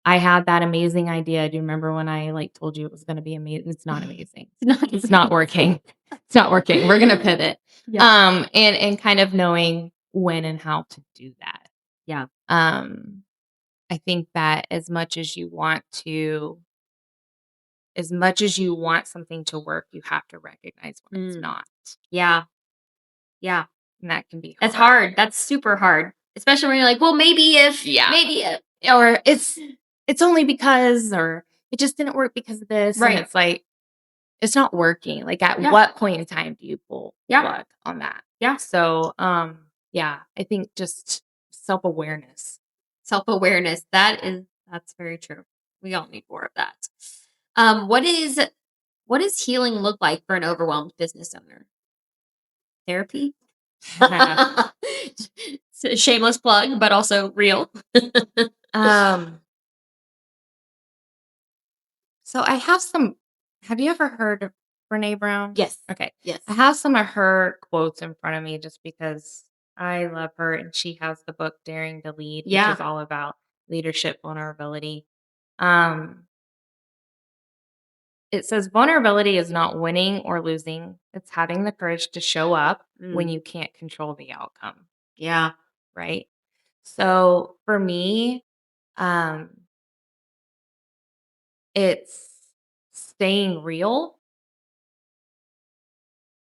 B: I had that amazing idea. Do you remember when I like told you it was going to be amazing? It's not amazing. It's not working. It's not working. We're going to pivot.
A: Yeah.
B: And kind of knowing when and how to do that.
A: Yeah.
B: I think that as much as you want something to work, you have to recognize when it's
A: Mm.
B: not.
A: Yeah. Yeah.
B: And that can be
A: That's hard. That's super hard. Especially when you're like, well, maybe if,
B: Yeah.
A: maybe if.
B: Or it's only because, or it just didn't work because of this.
A: Right.
B: And it's like, it's not working. Like at
A: Yeah.
B: what point in time do you pull the
A: Yeah.
B: plug on that?
A: Yeah.
B: So, yeah, I think just self-awareness.
A: Self-awareness. That's very true. We all need more of that. What does healing look like for an overwhelmed business owner? Therapy? It's a shameless plug, but also real.
B: So have you ever heard of Brene Brown?
A: Yes.
B: Okay.
A: Yes.
B: I have some of her quotes in front of me just because I love her and she has the book Daring to Lead, which
A: Yeah.
B: is all about leadership vulnerability. Um, it says vulnerability is not winning or losing. It's having the courage to show up when
A: Mm.
B: you can't control the outcome,
A: Yeah.
B: right? So for me, um, it's staying real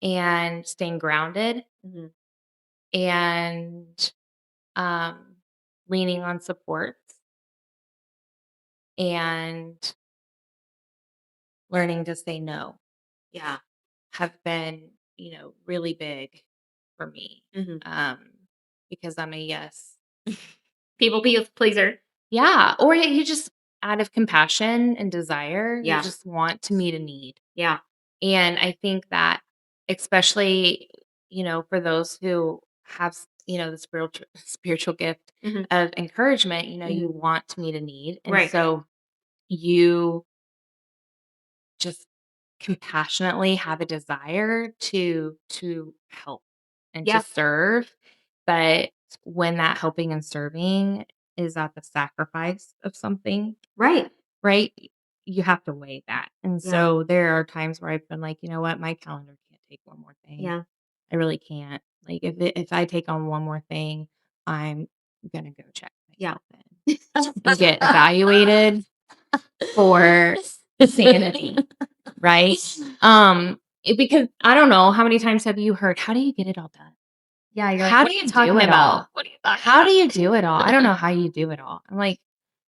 B: and staying grounded
A: Mhm.
B: and um, leaning on support and learning to say no
A: Yeah.
B: have been, really big for me,
A: Mhm.
B: because I'm a yes.
A: People pleaser.
B: Yeah. Or you just, out of compassion and desire, you
A: Yeah.
B: just want to meet a need.
A: Yeah.
B: And I think that, especially, for those who have, the spiritual gift
A: Mhm.
B: of encouragement, you
A: Mhm.
B: want to meet a need. And
A: Right.
B: so you just compassionately have a desire to help and to
A: Yeah.
B: serve. But when that helping and serving is at the sacrifice of something,
A: Right.
B: right? You have to weigh that. And
A: Yeah.
B: so there are times where I've been like, you know what, my calendar can't take one more thing.
A: Yeah.
B: I really can't. Like if I take on one more thing, I'm gonna go check
A: Yeah.
B: myself in and get evaluated for sanity, right? Because I don't know how many times have you heard, how do you get it all done?
A: Yeah, you're
B: How
A: like,
B: do
A: "What are
B: you
A: you
B: do
A: talking
B: it
A: about?
B: all?
A: What are you talking
B: How
A: about?"
B: do you do it all? I don't know how you do it all. I'm like,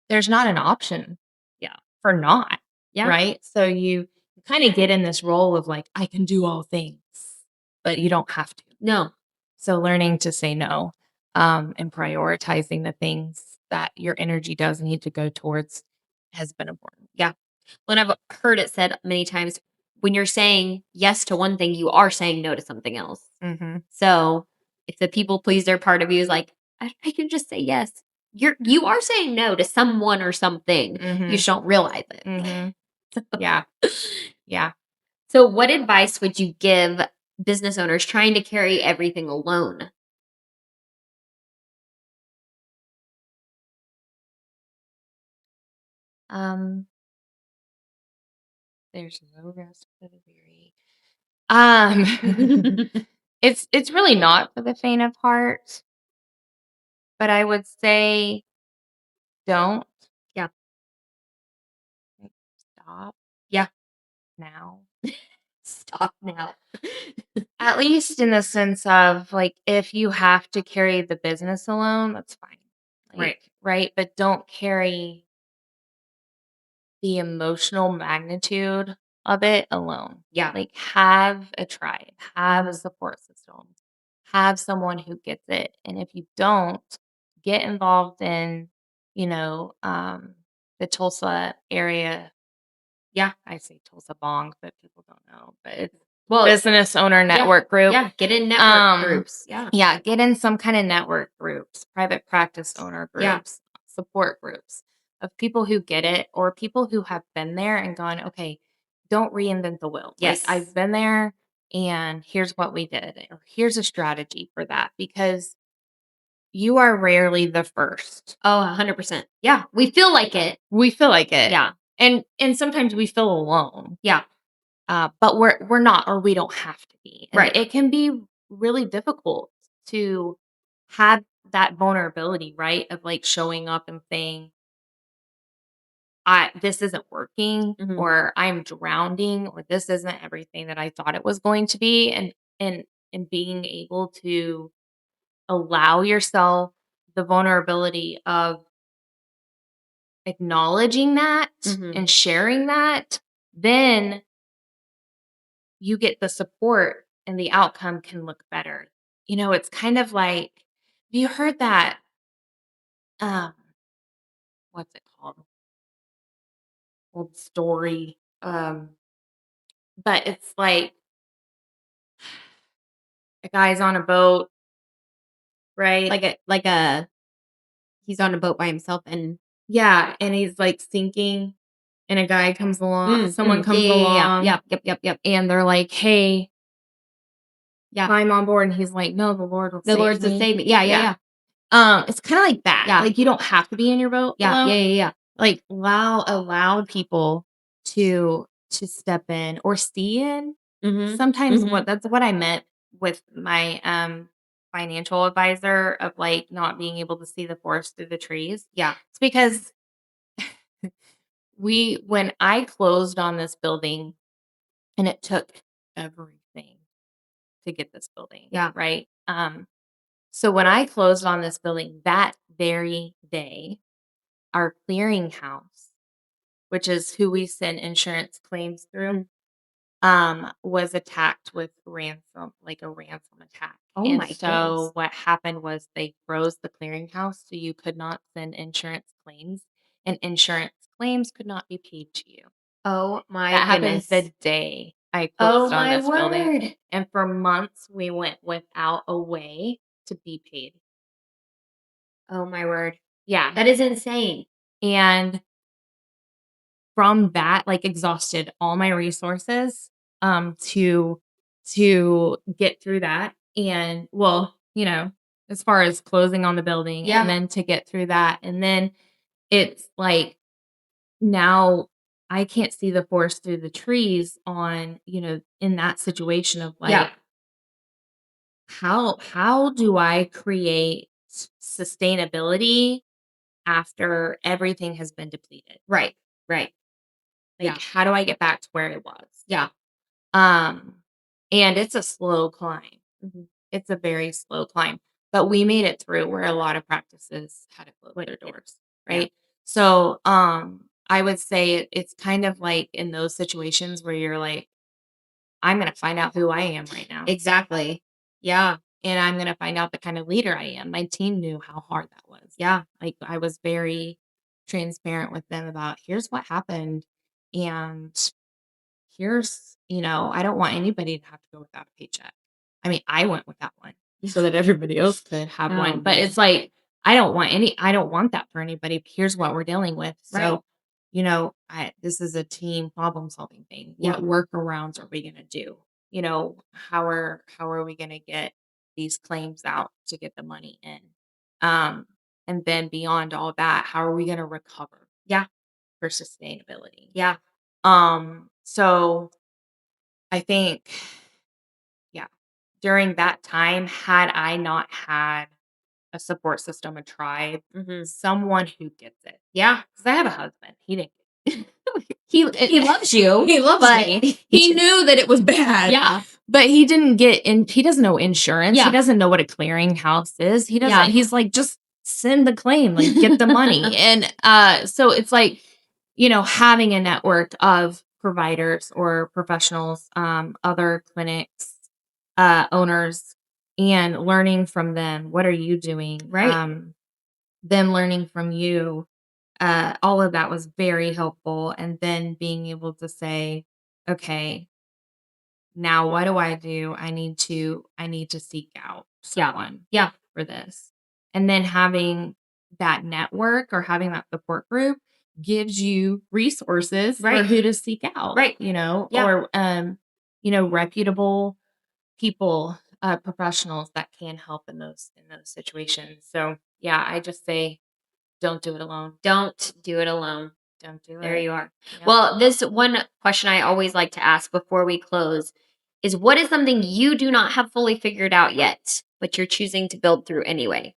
B: there's not an option
A: Yeah.
B: for not,
A: Yeah.
B: right? So you kind of get in this role of like, I can do all things, but you don't have to.
A: No.
B: So learning to say no, and prioritizing the things that your energy does need to go towards has been important.
A: Yeah. When I've heard it said many times, when you're saying yes to one thing, you are saying no to something else.
B: Mm-hmm.
A: So if the people pleaser part of you is like, I can just say yes, you are saying no to someone or something. You
B: Mm-hmm.
A: just don't realize it.
B: Mm-hmm. Yeah. Yeah.
A: So what advice would you give business owners trying to carry everything alone?
B: There's no rest for the weary. Um, it's really not for the faint of heart, but I would say don't.
A: Yeah.
B: Stop
A: Yeah.
B: now.
A: Stop now.
B: At least in the sense of like, if you have to carry the business alone, that's fine.
A: Right.
B: Right. But don't carry the emotional magnitude of it alone.
A: Yeah.
B: Like, have a tribe, have a support system, have someone who gets it. And if you don't, get involved in, the Tulsa area.
A: Yeah.
B: I say Tulsa Bong, but people don't know. But it's
A: Well,
B: business owner network group.
A: yeah, get in network groups.
B: Yeah.
A: Yeah.
B: Yeah, get in some kind of network groups, private practice owner
A: Yeah.
B: groups, support groups of people who get it or people who have been there and gone, okay, don't reinvent the wheel.
A: Yes.
B: Like, I've been there and here's what we did, or here's a strategy for that, because you are rarely the first.
A: Oh, 100%. Yeah. We feel like it.
B: We feel like it.
A: Yeah.
B: And sometimes we feel alone.
A: Yeah.
B: But we're not, or we don't have to be. And
A: Right.
B: it can be really difficult to have that vulnerability, right? Of like showing up and saying, this isn't working,
A: Mhm.
B: or I'm drowning, or this isn't everything that I thought it was going to be. And being able to allow yourself the vulnerability of acknowledging that
A: Mhm.
B: and sharing that, then you get the support and the outcome can look better. It's kind of like, have you heard that, um, what's it called? Old story. But it's like a guy's on a boat, right?
A: Like he's on a boat by himself and
B: Yeah, and he's like sinking, and a guy comes along, someone comes
A: yeah.
B: along,
A: Yep.
B: and they're like, "Hey,
A: Yeah.
B: climb on board." And he's like, "No, the Lord will
A: The
B: save
A: Lord's to
B: me."
A: save me. Yeah.
B: It's kind of like that.
A: Yeah.
B: Like, you don't have to be in your boat alone.
A: Yeah.
B: Like, allow people to step in or see in.
A: Mhm.
B: Sometimes
A: Mhm.
B: that's what I meant with my financial advisor of like not being able to see the forest through the trees.
A: Yeah.
B: It's because when I closed on this building, and it took everything to get this building.
A: Yeah.
B: Right. So when I closed on this building that very day, our clearinghouse, which is who we send insurance claims through, was attacked with ransom, like a ransom attack.
A: Oh
B: And
A: my
B: so
A: goodness.
B: what happened was they froze the clearinghouse, so you could not send insurance claims, and insurance claims could not be paid to you.
A: Oh my
B: That happened
A: goodness.
B: the day I
A: Oh
B: closed on
A: my
B: this building.
A: word.
B: And for months, we went without a way to be paid.
A: Oh my word.
B: Yeah.
A: That is insane.
B: And from that, like, exhausted all my resources, to get through that. And well, as far as closing on the building,
A: Yeah.
B: and then to get through that. And then it's like, now I can't see the forest through the trees on, in that situation of like,
A: Yeah.
B: how do I create sustainability after everything has been depleted.
A: Right. Right.
B: Like,
A: Yeah.
B: how do I get back to where it was?
A: Yeah.
B: Um, and it's a slow climb.
A: Mhm.
B: It's a very slow climb, but we made it through where a lot of practices had to close their doors,
A: Yeah.
B: right? So, I would say it's kind of like in those situations where you're like, I'm going to find out who I am right now.
A: Exactly. Yeah.
B: And I'm going to find out the kind of leader I am. My team knew how hard that was.
A: Yeah.
B: Like, I was very transparent with them about here's what happened. And here's, I don't want anybody to have to go without a paycheck. I mean, I went without one so that everybody else could have
A: Oh,
B: one. But
A: man.
B: it's like, I don't want that for anybody. Here's what we're dealing with.
A: Right.
B: So, this is a team problem solving thing.
A: Yeah.
B: What workarounds are we going to do? How are we going to get these claims out to get the money in? And then beyond all that, how are we going to recover?
A: Yeah.
B: For sustainability.
A: Yeah.
B: So I think, yeah, during that time, had I not had a support system, a tribe, someone who gets it.
A: Yeah.
B: Because I have a husband. He didn't get it.
A: He loves you.
B: He loves
A: but
B: me. He knew that it was bad.
A: Yeah.
B: But he didn't get in. He doesn't know insurance.
A: Yeah.
B: He doesn't know what a clearinghouse is. He doesn't.
A: Yeah.
B: He's like, just send the claim, like get the money. And so it's like, having a network of providers or professionals, other clinics, owners, and learning from them. What are you doing?
A: Right.
B: Them learning from you. All of that was very helpful. And then being able to say, okay, now what do I do? I need to seek out someone
A: Yeah.
B: for this. And then having that network or having that support group gives you resources for
A: Right.
B: who to seek out.
A: Right.
B: Yeah.
A: Yeah.
B: Or reputable people, professionals that can help in those situations. So yeah, I just say don't do it alone.
A: Don't do it alone.
B: Don't do it.
A: There you are.
B: Yeah.
A: Well, this one question I always like to ask before we close is what is something you do not have fully figured out yet, but you're choosing to build through anyway?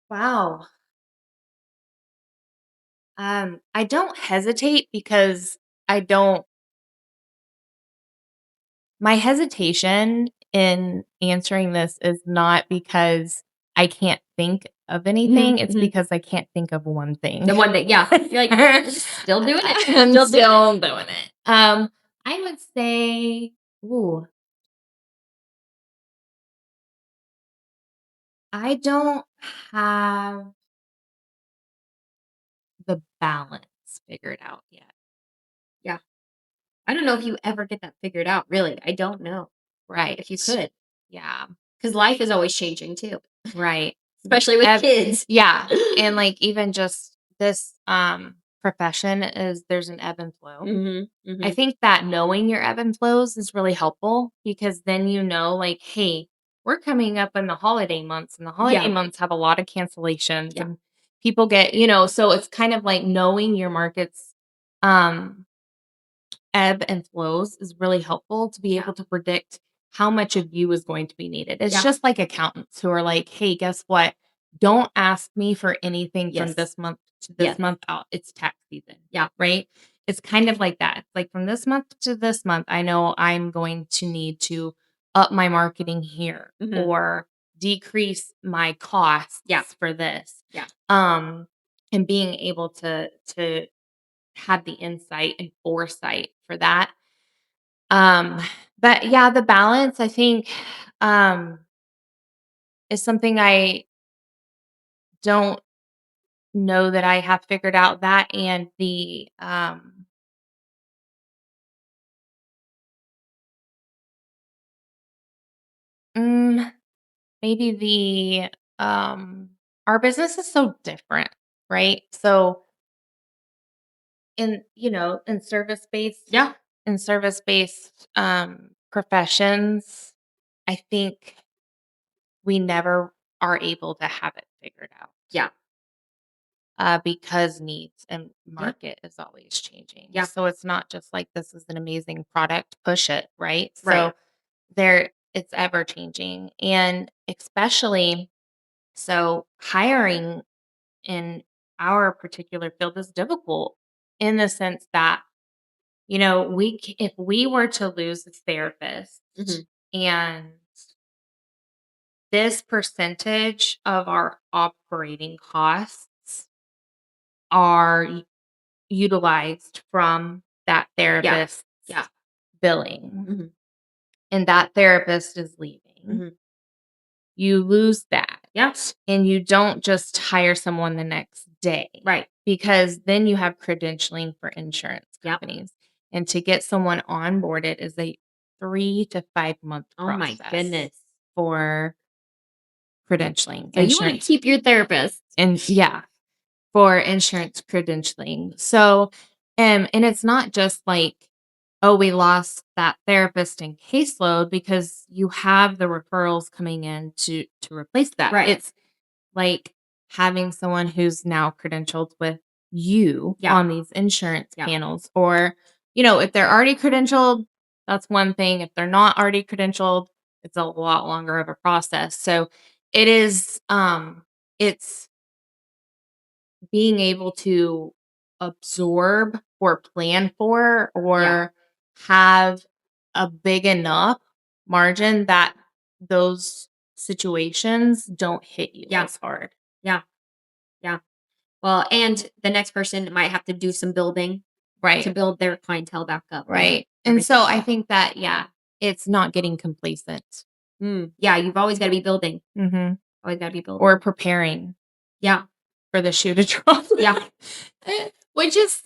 B: Wow. I don't hesitate because I don't my hesitation in answering this is not because I can't think of anything. It's because I can't think of one thing.
A: The one that, yeah, you're like, still doing it.
B: I'm
A: Still
B: still doing it. I would say, I don't have the balance figured out yet.
A: Yeah. I don't know if you ever get that figured out, really. I don't know.
B: Right.
A: If you could.
B: Yeah.
A: Because life is always changing too,
B: Right.
A: especially with kids.
B: Yeah. And like even just this profession there's an ebb and flow. I think that knowing your ebb and flows is really helpful because then like, hey, we're coming up in the holiday months, and the holiday months have a lot of cancellations and people get, so it's kind of like knowing your market's ebb and flows is really helpful to be able to predict how much of you is going to be needed. It's just like accountants who are like, hey, guess what? Don't ask me for anything from this month to this month out. It's tax season.
A: Yeah.
B: Right. It's kind of like that. It's like from this month to this month, I know I'm going to need to up my marketing here or decrease my costs for this.
A: Yeah.
B: And being able to have the insight and foresight for that. But yeah, the balance I think is something I don't know that I have figured out, that and the maybe the our business is so different, right? So in service based professions, I think we never are able to have it figured out.
A: Yeah.
B: Because needs and market is always changing.
A: Yeah.
B: So it's not just like this is an amazing product, push it, right?
A: Right.
B: So it's ever changing. And especially So hiring in our particular field is difficult in the sense that, if we were to lose a therapist and this percentage of our operating costs are utilized from that therapist's billing, and that therapist is leaving, you lose that.
A: Yes.
B: And you don't just hire someone the next day.
A: Right.
B: Because then you have credentialing for insurance companies. And to get someone onboarded is a 3 to 5 month process.
A: Oh my goodness.
B: For credentialing.
A: So you want to keep your therapist.
B: And for insurance credentialing. So, and it's not just like, oh, we lost that therapist in caseload, because you have the referrals coming in to replace that.
A: Right.
B: It's like having someone who's now credentialed with you on these insurance panels, or, if they're already credentialed, that's one thing. If they're not already credentialed, it's a lot longer of a process. So it is, it's being able to absorb or plan for or have a big enough margin that those situations don't hit you as hard.
A: Yeah. Well, and the next person might have to do some building,
B: Right.
A: to build their clientele back up.
B: Right. And so I think that, it's not getting complacent.
A: Yeah, you've always got to be building.
B: Mm-hmm.
A: Always got to be building.
B: Or preparing.
A: Yeah.
B: For the shoe to drop.
A: Yeah.
B: Which is,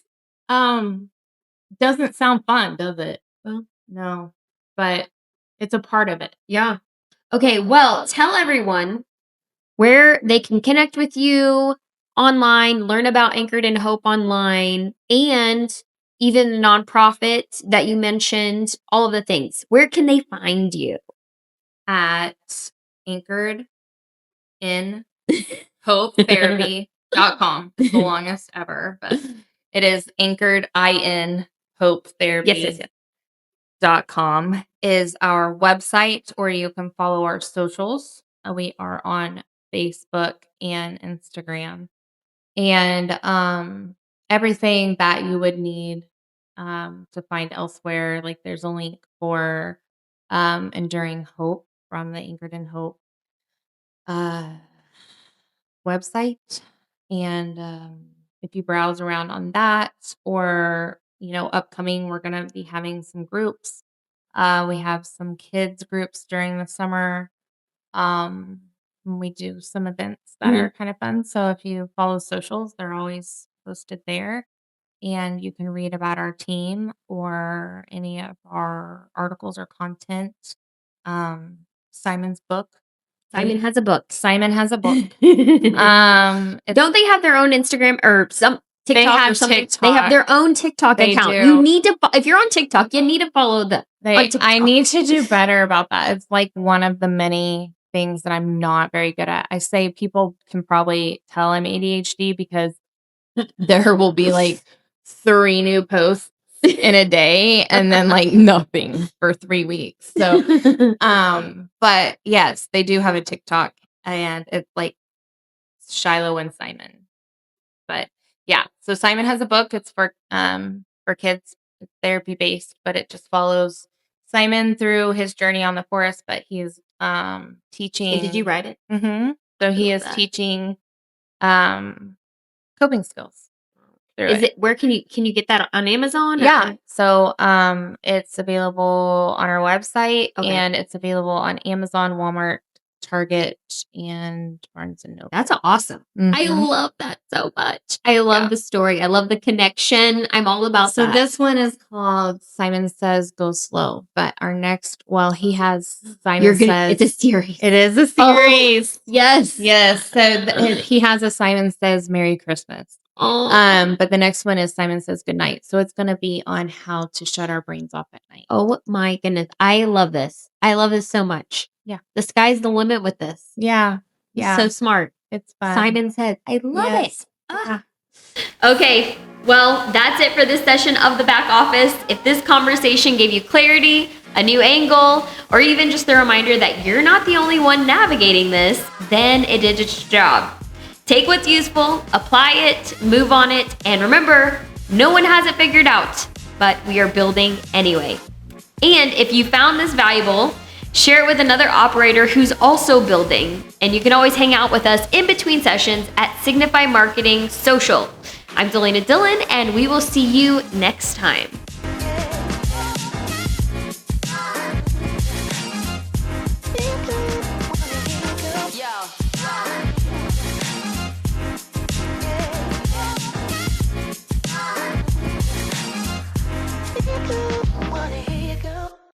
B: doesn't sound fun, does it? Well, no. But it's a part of it.
A: Yeah. Okay, well, tell everyone where they can connect with you online, learn about Anchored in Hope online, and even the nonprofit that you mentioned, all of the things. Where can they find you?
B: At Anchored in Hope Therapy.com. It's the longest ever, but it is Anchored in Hope Therapy. .com is our website, or you can follow our socials. We are on Facebook and Instagram, and everything that you would need to find elsewhere. Like there's a link for Enduring Hope from the Anchored in Hope website, and if you browse around on that, or upcoming, we're going to be having some groups. We have some kids groups during the summer. We do some events that are kind of fun. So if you follow socials, they're always posted there, and you can read about our team or any of our articles or content. Simon's book.
A: Simon has a book.
B: Simon has a book.
A: Don't they have their own Instagram or some TikTok?
B: They have
A: or something?
B: TikTok.
A: They have their own TikTok account.
B: Do.
A: You need to, if you're on TikTok, you need to follow them.
B: I need to do better about that. It's like one of the many things that I'm not very good at. I say people can probably tell I'm ADHD because there will be like 3 new posts in a day and then like nothing for 3 weeks. So, but yes, they do have a TikTok, and it's like Shiloh and Simon. But yeah, so Simon has a book. It's for kids. It's therapy based, but it just follows Simon through his journey on the forest. But he's teaching.
A: And did you write it?
B: Mm-hmm. So he is teaching coping skills.
A: Is it where can you get that on Amazon?
B: Yeah. So it's available on our website, and it's available on Amazon, Walmart, Target, and Barnes and Noble.
A: That's awesome.
B: Mm-hmm.
A: I love that so much. I love the story. I love the connection. I'm all about that.
B: So this one is called Simon Says Go Slow. But our next, he has Simon Says.
A: It's a series.
B: It is a series.
A: Oh, yes.
B: Yes. So he has a Simon Says Merry Christmas.
A: Oh.
B: But the next one is Simon Says Good Night. So it's going to be on how to shut our brains off at night.
A: Oh my goodness. I love this. I love this so much.
B: Yeah.
A: The sky's the limit with this.
B: Yeah. Yeah.
A: So smart.
B: It's fun.
A: Simon Says. I love it.
B: Yeah.
A: Okay. Well, that's it for this session of The Back Office. If this conversation gave you clarity, a new angle, or even just the reminder that you're not the only one navigating this, then it did its job. Take what's useful, apply it, move on it, and remember, no one has it figured out, but we are building anyway. And if you found this valuable, share it with another operator who's also building. And you can always hang out with us in between sessions at Signify Marketing Social. I'm Delana Dillon, and we will see you next time.